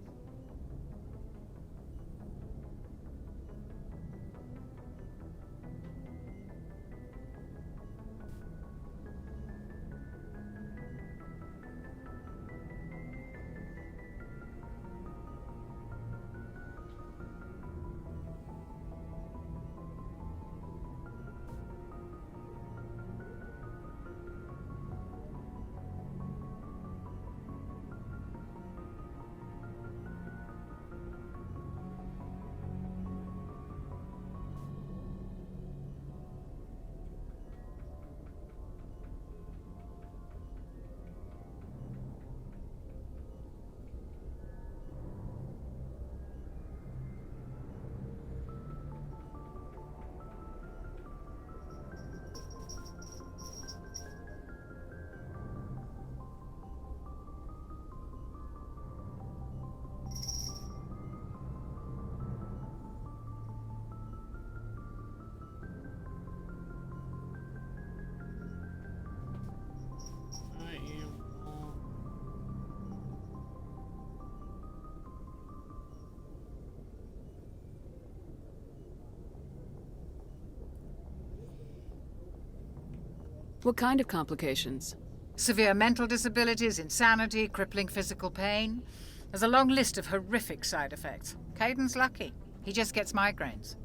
What kind of complications? Severe mental disabilities, insanity, crippling physical pain. There's a long list of horrific side effects. Caden's lucky. He just gets migraines.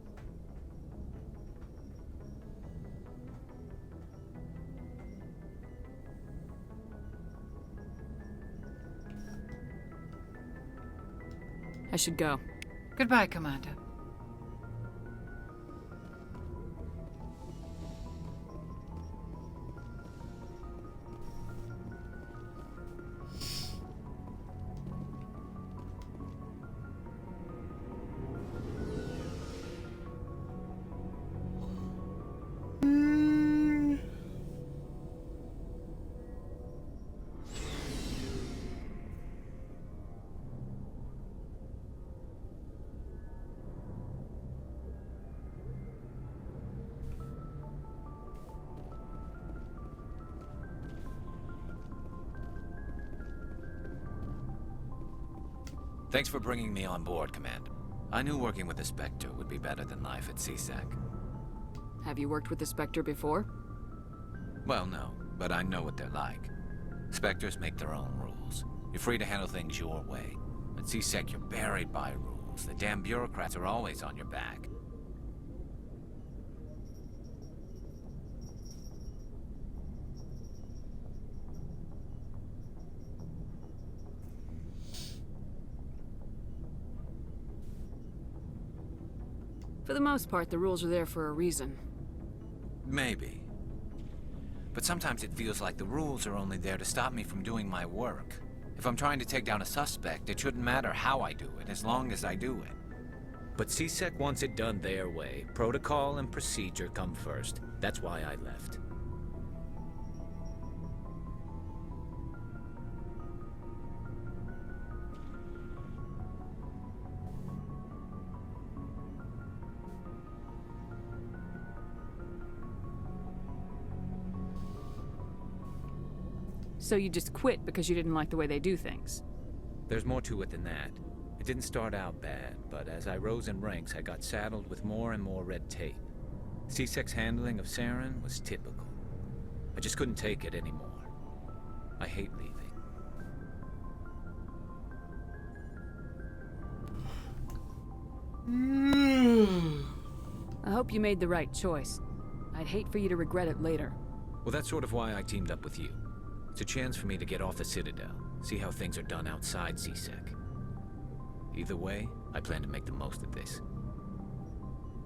I should go. Goodbye, Commander. Thanks for bringing me on board, Commander. I knew working with the Spectre would be better than life at CSEC. Have you worked with the Spectre before? Well, no, but I know what they're like. Spectres make their own rules. You're free to handle things your way. At CSEC, you're buried by rules. The damn bureaucrats are always on your back. For the most part, the rules are there for a reason. Maybe. But sometimes it feels like the rules are only there to stop me from doing my work. If I'm trying to take down a suspect, it shouldn't matter how I do it, as long as I do it. But CSEC wants it done their way. Protocol and procedure come first. That's why I left. So you just quit because you didn't like the way they do things? There's more to it than that. It didn't start out bad, but as I rose in ranks, I got saddled with more and more red tape. CSEC's handling of Seran was typical. I just couldn't take it anymore. I hate leaving. I hope you made the right choice. I'd hate for you to regret it later. Well, that's sort of why I teamed up with you. It's a chance for me to get off the Citadel, see how things are done outside CSEC. Either way, I plan to make the most of this.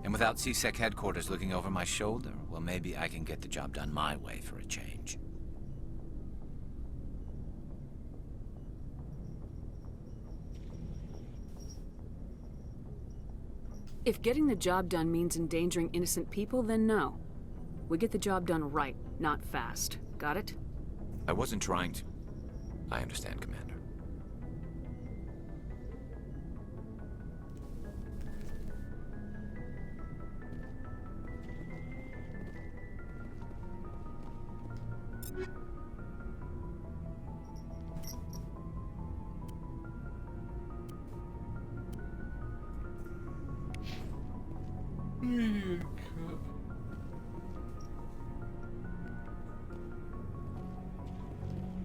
And without CSEC headquarters looking over my shoulder, well, maybe I can get the job done my way for a change. If getting the job done means endangering innocent people, then no. We get the job done right, not fast. Got it? I wasn't trying to. I understand, Commander.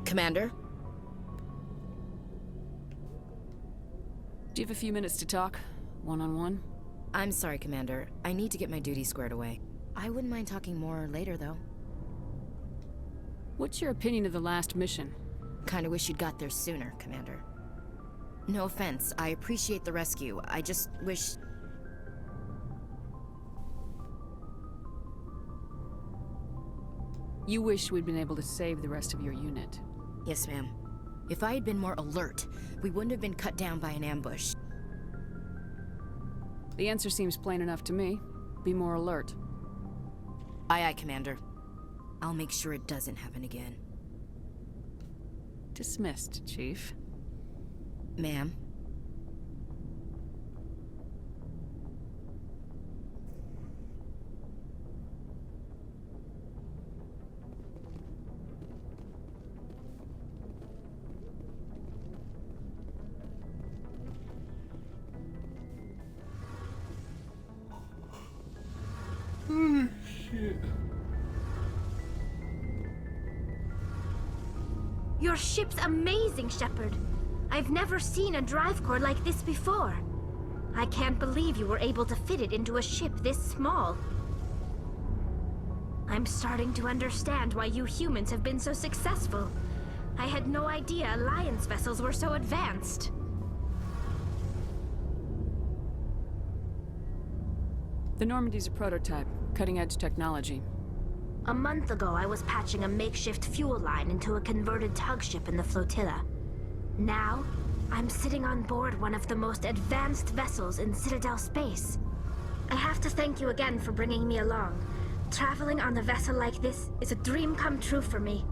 Commander? Do you have a few minutes to talk? One-on-one? I'm sorry, Commander. I need to get my duties squared away. I wouldn't mind talking more later, though. What's your opinion of the last mission? Kinda wish you'd got there sooner, Commander. No offense, I appreciate the rescue. I just wish... You wish we'd been able to save the rest of your unit. Yes, ma'am. If I had been more alert, we wouldn't have been cut down by an ambush. The answer seems plain enough to me. Be more alert. Aye, aye, Commander. I'll make sure it doesn't happen again. Dismissed, Chief. Ma'am? Your ship's amazing, Shepard. I've never seen a drive core like this before. I can't believe you were able to fit it into a ship this small. I'm starting to understand why you humans have been so successful. I had no idea Alliance vessels were so advanced. The Normandy's a prototype, cutting-edge technology. A month ago, I was patching a makeshift fuel line into a converted tug ship in the flotilla. Now, I'm sitting on board one of the most advanced vessels in Citadel space. I have to thank you again for bringing me along. Traveling on a vessel like this is a dream come true for me.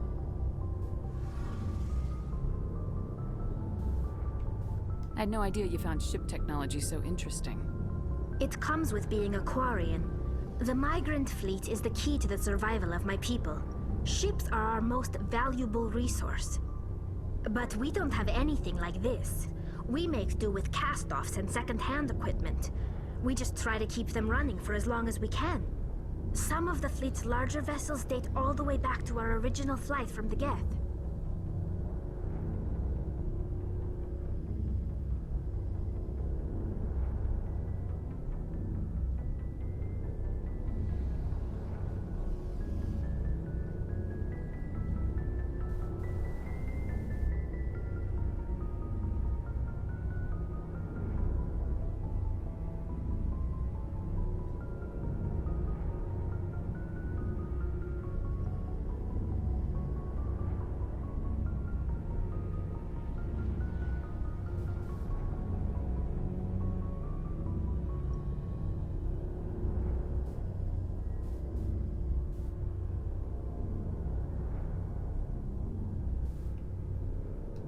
I had no idea you found ship technology so interesting. It comes with being a Quarian. The migrant fleet is the key to the survival of my people. Ships are our most valuable resource. But we don't have anything like this. We make do with cast-offs and second-hand equipment. We just try to keep them running for as long as we can. Some of the fleet's larger vessels date all the way back to our original flight from the Geth.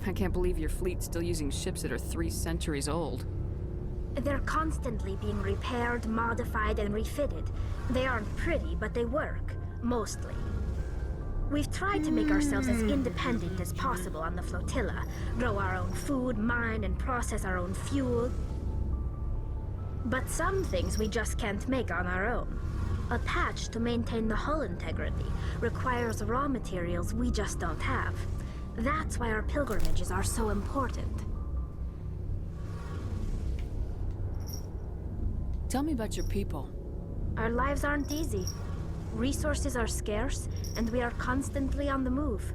I can't believe your fleet's still using ships that are 3 centuries old. They're constantly being repaired, modified, and refitted. They aren't pretty, but they work. Mostly. We've tried to make ourselves as independent as possible on the flotilla. Grow our own food, mine, and process our own fuel. But some things we just can't make on our own. A patch to maintain the hull integrity requires raw materials we just don't have. That's why our pilgrimages are so important. Tell me about your people. Our lives aren't easy. Resources are scarce, and we are constantly on the move.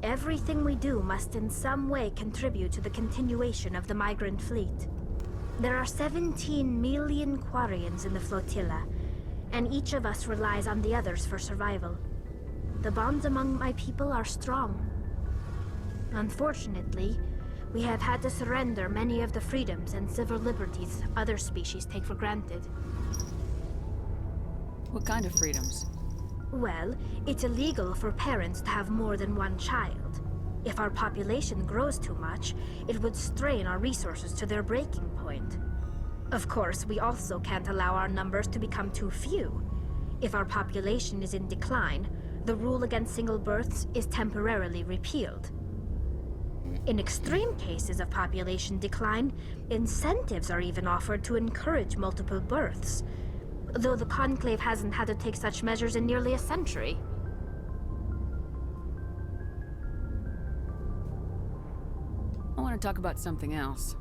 Everything we do must in some way contribute to the continuation of the migrant fleet. There are 17 million Quarians in the flotilla, and each of us relies on the others for survival. The bonds among my people are strong. Unfortunately, we have had to surrender many of the freedoms and civil liberties other species take for granted. What kind of freedoms? Well, it's illegal for parents to have more than one child. If our population grows too much, it would strain our resources to their breaking point. Of course, we also can't allow our numbers to become too few. If our population is in decline, the rule against single births is temporarily repealed. In extreme cases of population decline, incentives are even offered to encourage multiple births, though the Conclave hasn't had to take such measures in nearly a century. I want to talk about something else.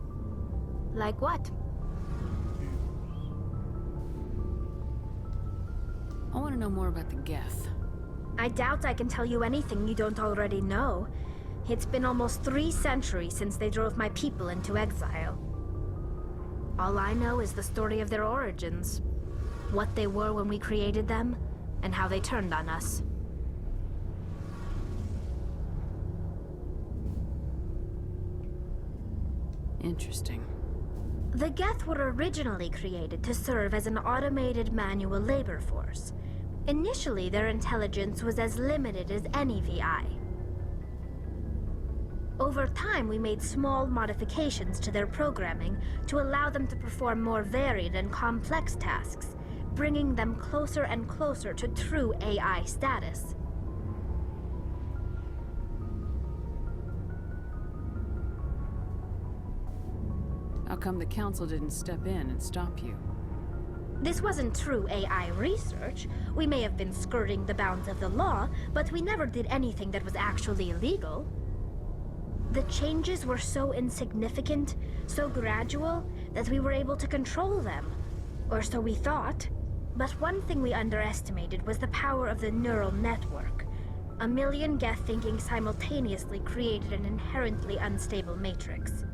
Like what? I want to know more about the Geth. I doubt I can tell you anything you don't already know. It's been almost 3 centuries since they drove my people into exile. All I know is the story of their origins, what they were when we created them, and how they turned on us. Interesting. The Geth were originally created to serve as an automated manual labor force. Initially, their intelligence was as limited as any VI. Over time, we made small modifications to their programming to allow them to perform more varied and complex tasks, bringing them closer and closer to true AI status. How come the Council didn't step in and stop you? This wasn't true AI research. We may have been skirting the bounds of the law, but we never did anything that was actually illegal. The changes were so insignificant, so gradual, that we were able to control them. Or so we thought. But one thing we underestimated was the power of the neural network. 1 million Geth thinking simultaneously created an inherently unstable matrix.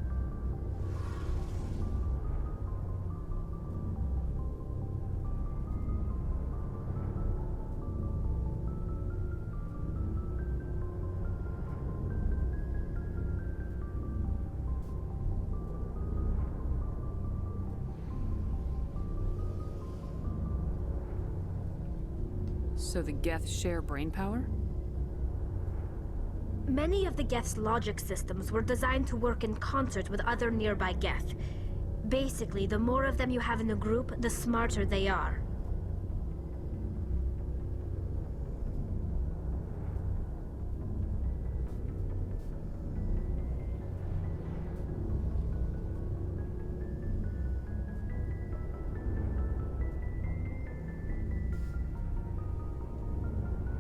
So the Geth share brainpower? Many of the Geth's logic systems were designed to work in concert with other nearby Geth. Basically, the more of them you have in a group, the smarter they are.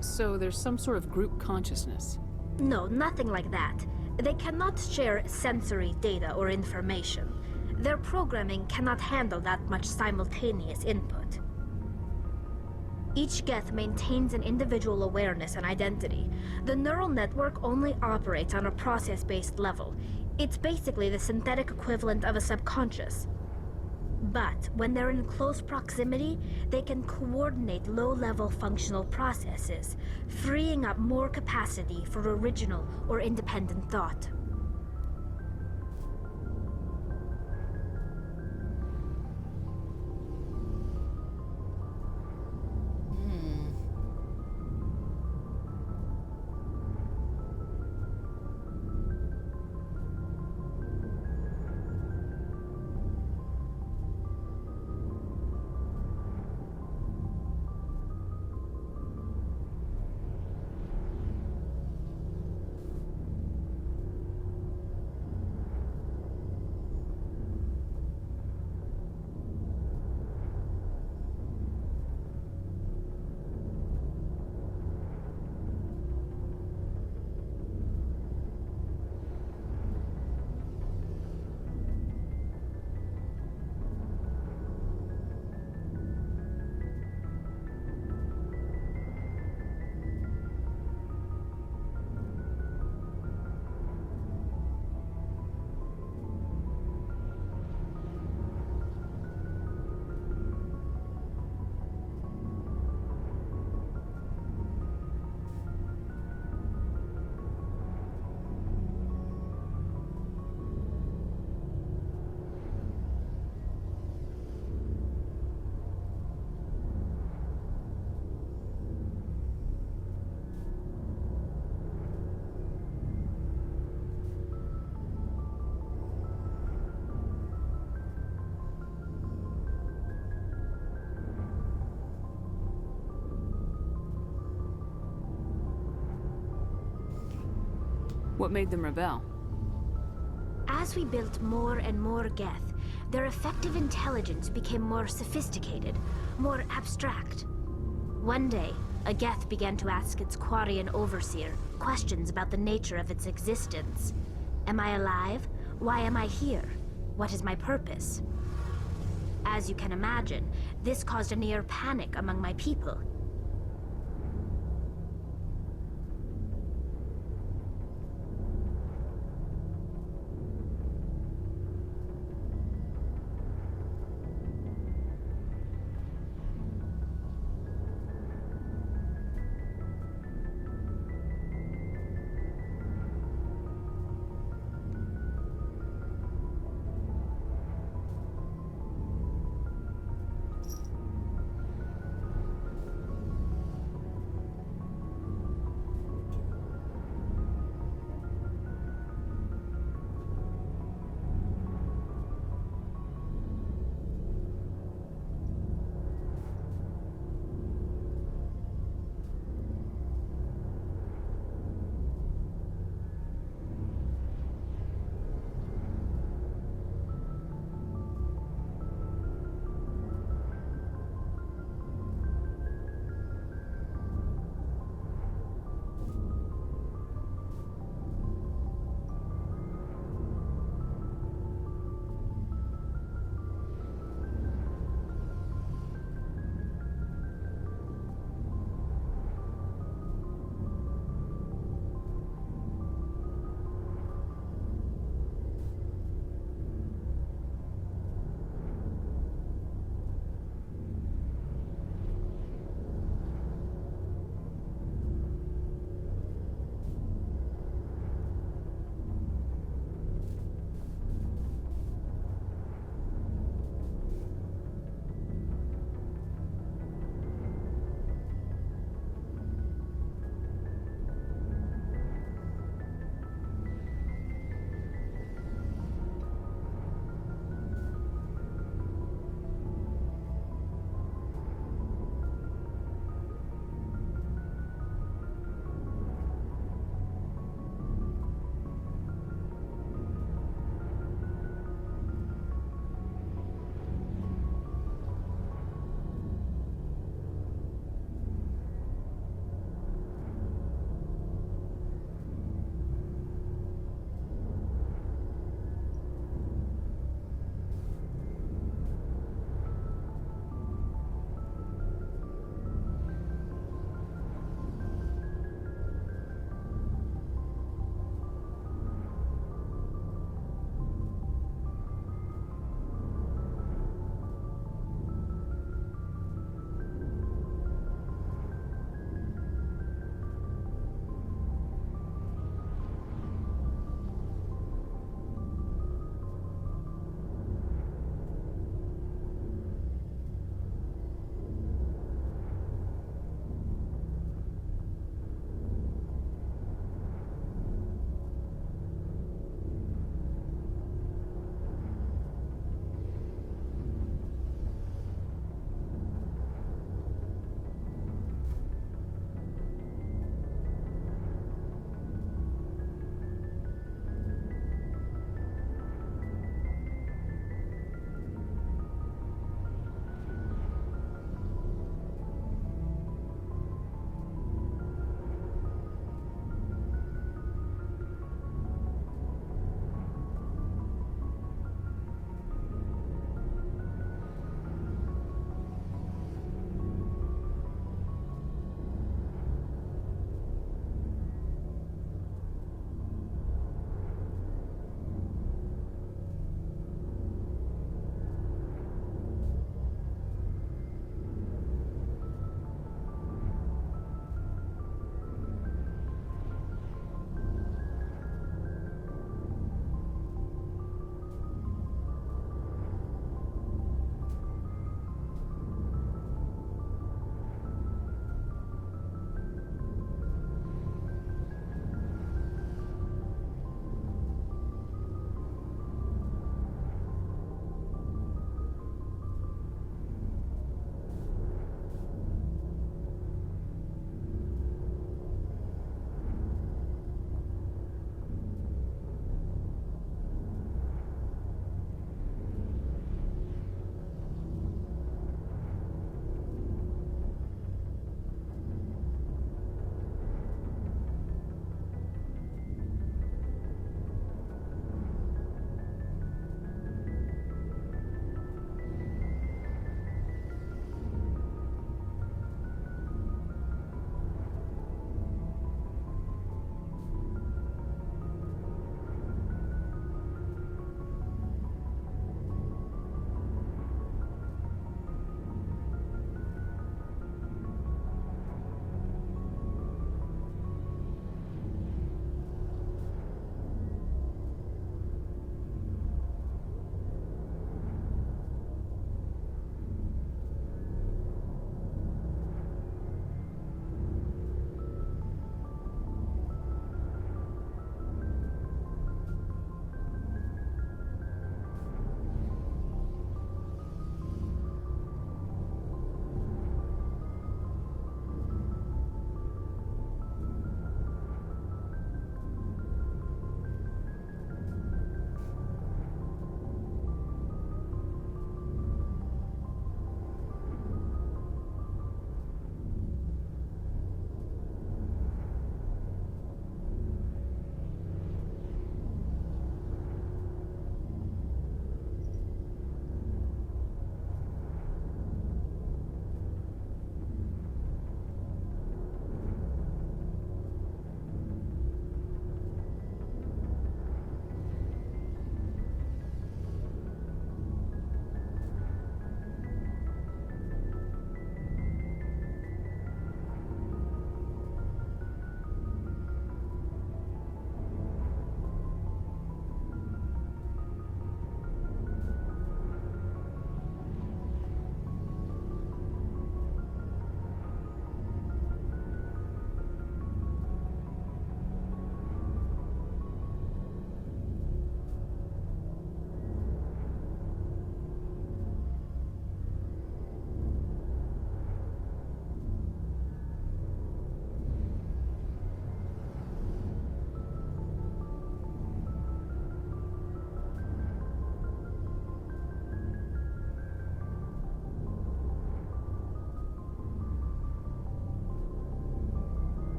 So there's some sort of group consciousness? No, nothing like that. They cannot share sensory data or information. Their programming cannot handle that much simultaneous input. Each Geth maintains an individual awareness and identity. The neural network only operates on a process-based level. It's basically the synthetic equivalent of a subconscious. But when they're in close proximity, they can coordinate low-level functional processes, freeing up more capacity for original or independent thought. What made them rebel? As we built more and more Geth, their effective intelligence became more sophisticated, more abstract. One day, a Geth began to ask its Quarian overseer questions about the nature of its existence. Am I alive? Why am I here? What is my purpose? As you can imagine, this caused a near panic among my people.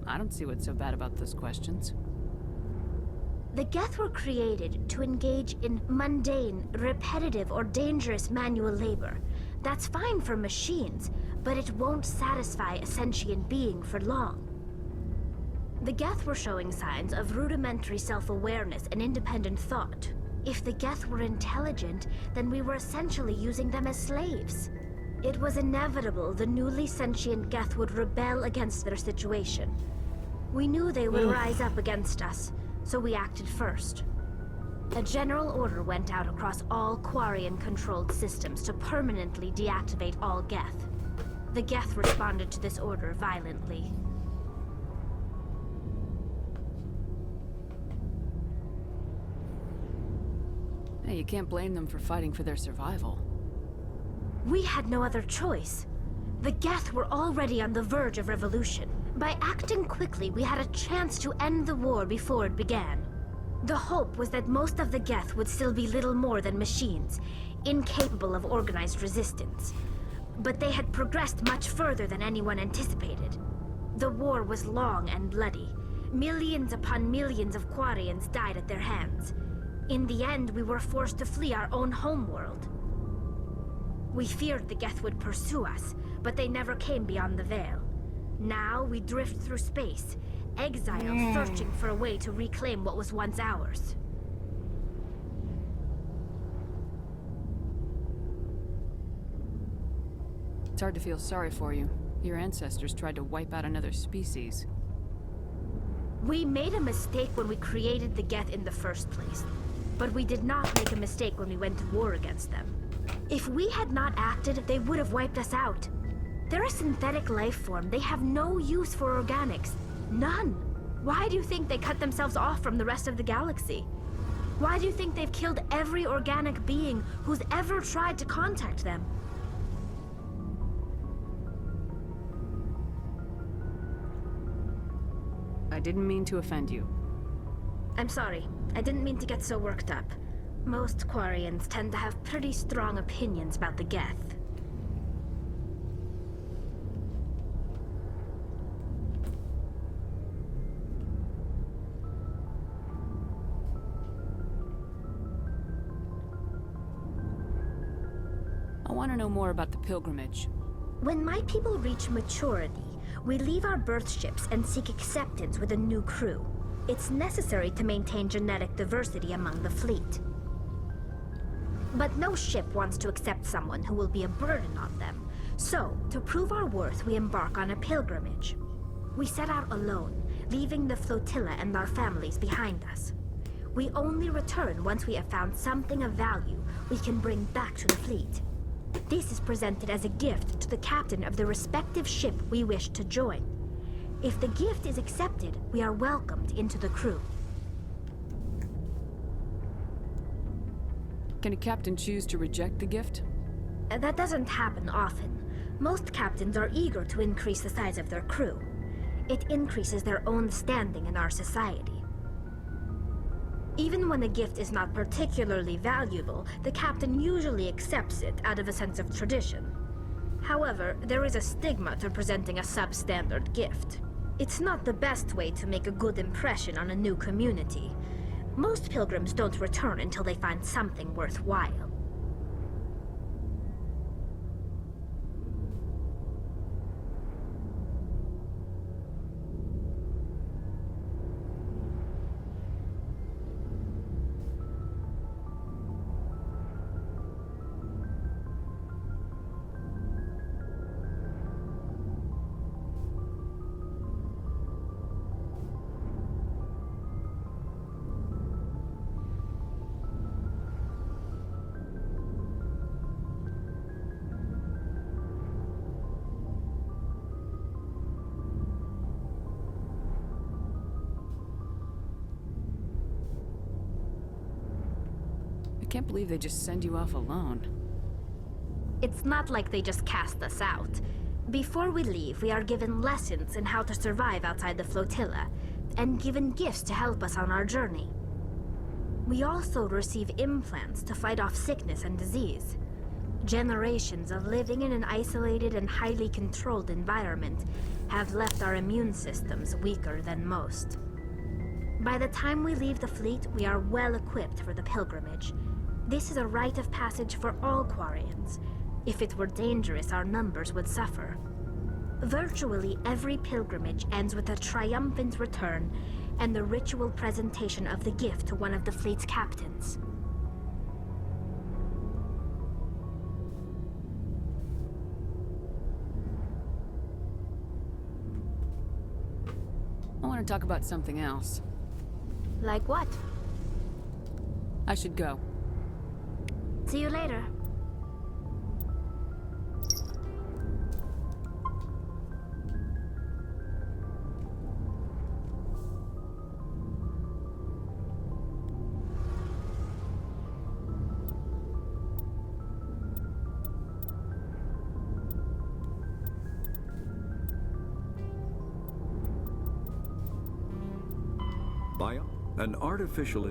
I don't see what's so bad about those questions. The Geth were created to engage in mundane, repetitive, or dangerous manual labor. That's fine for machines, but it won't satisfy a sentient being for long. The Geth were showing signs of rudimentary self-awareness and independent thought. If the Geth were intelligent, then we were essentially using them as slaves. It was inevitable the newly sentient Geth would rebel against their situation. We knew they would rise up against us, so we acted first. A general order went out across all Quarian-controlled systems to permanently deactivate all Geth. The Geth responded to this order violently. Hey, you can't blame them for fighting for their survival. We had no other choice. The Geth were already on the verge of revolution. By acting quickly, we had a chance to end the war before it began. The hope was that most of the Geth would still be little more than machines, incapable of organized resistance. But they had progressed much further than anyone anticipated. The war was long and bloody. Millions upon millions of Quarians died at their hands. In the end, we were forced to flee our own homeworld. We feared the Geth would pursue us, but they never came beyond the Veil. Now we drift through space, exiled, searching for a way to reclaim what was once ours. It's hard to feel sorry for you. Your ancestors tried to wipe out another species. We made a mistake when we created the Geth in the first place. But we did not make a mistake when we went to war against them. If we had not acted, they would have wiped us out. They're a synthetic life form. They have no use for organics. None. Why do you think they cut themselves off from the rest of the galaxy? Why do you think they've killed every organic being who's ever tried to contact them? I didn't mean to offend you. I'm sorry. I didn't mean to get so worked up. Most Quarians tend to have pretty strong opinions about the Geth. I want to know more about the pilgrimage. When my people reach maturity, we leave our birth ships and seek acceptance with a new crew. It's necessary to maintain genetic diversity among the fleet. But no ship wants to accept someone who will be a burden on them. So, to prove our worth, we embark on a pilgrimage. We set out alone, leaving the flotilla and our families behind us. We only return once we have found something of value we can bring back to the fleet. This is presented as a gift to the captain of the respective ship we wish to join. If the gift is accepted, we are welcomed into the crew. Can a captain choose to reject the gift? That doesn't happen often. Most captains are eager to increase the size of their crew. It increases their own standing in our society. Even when a gift is not particularly valuable, the captain usually accepts it out of a sense of tradition. However, there is a stigma to presenting a substandard gift. It's not the best way to make a good impression on a new community. Most pilgrims don't return until they find something worthwhile. I can't believe they just send you off alone. It's not like they just cast us out. Before we leave, we are given lessons in how to survive outside the flotilla, and given gifts to help us on our journey. We also receive implants to fight off sickness and disease. Generations of living in an isolated and highly controlled environment have left our immune systems weaker than most. By the time we leave the fleet, we are well equipped for the pilgrimage. This is a rite of passage for all Quarians. If it were dangerous, our numbers would suffer. Virtually every pilgrimage ends with a triumphant return and the ritual presentation of the gift to one of the fleet's captains. I want to talk about something else. Like what? I should go. See you later. An artificial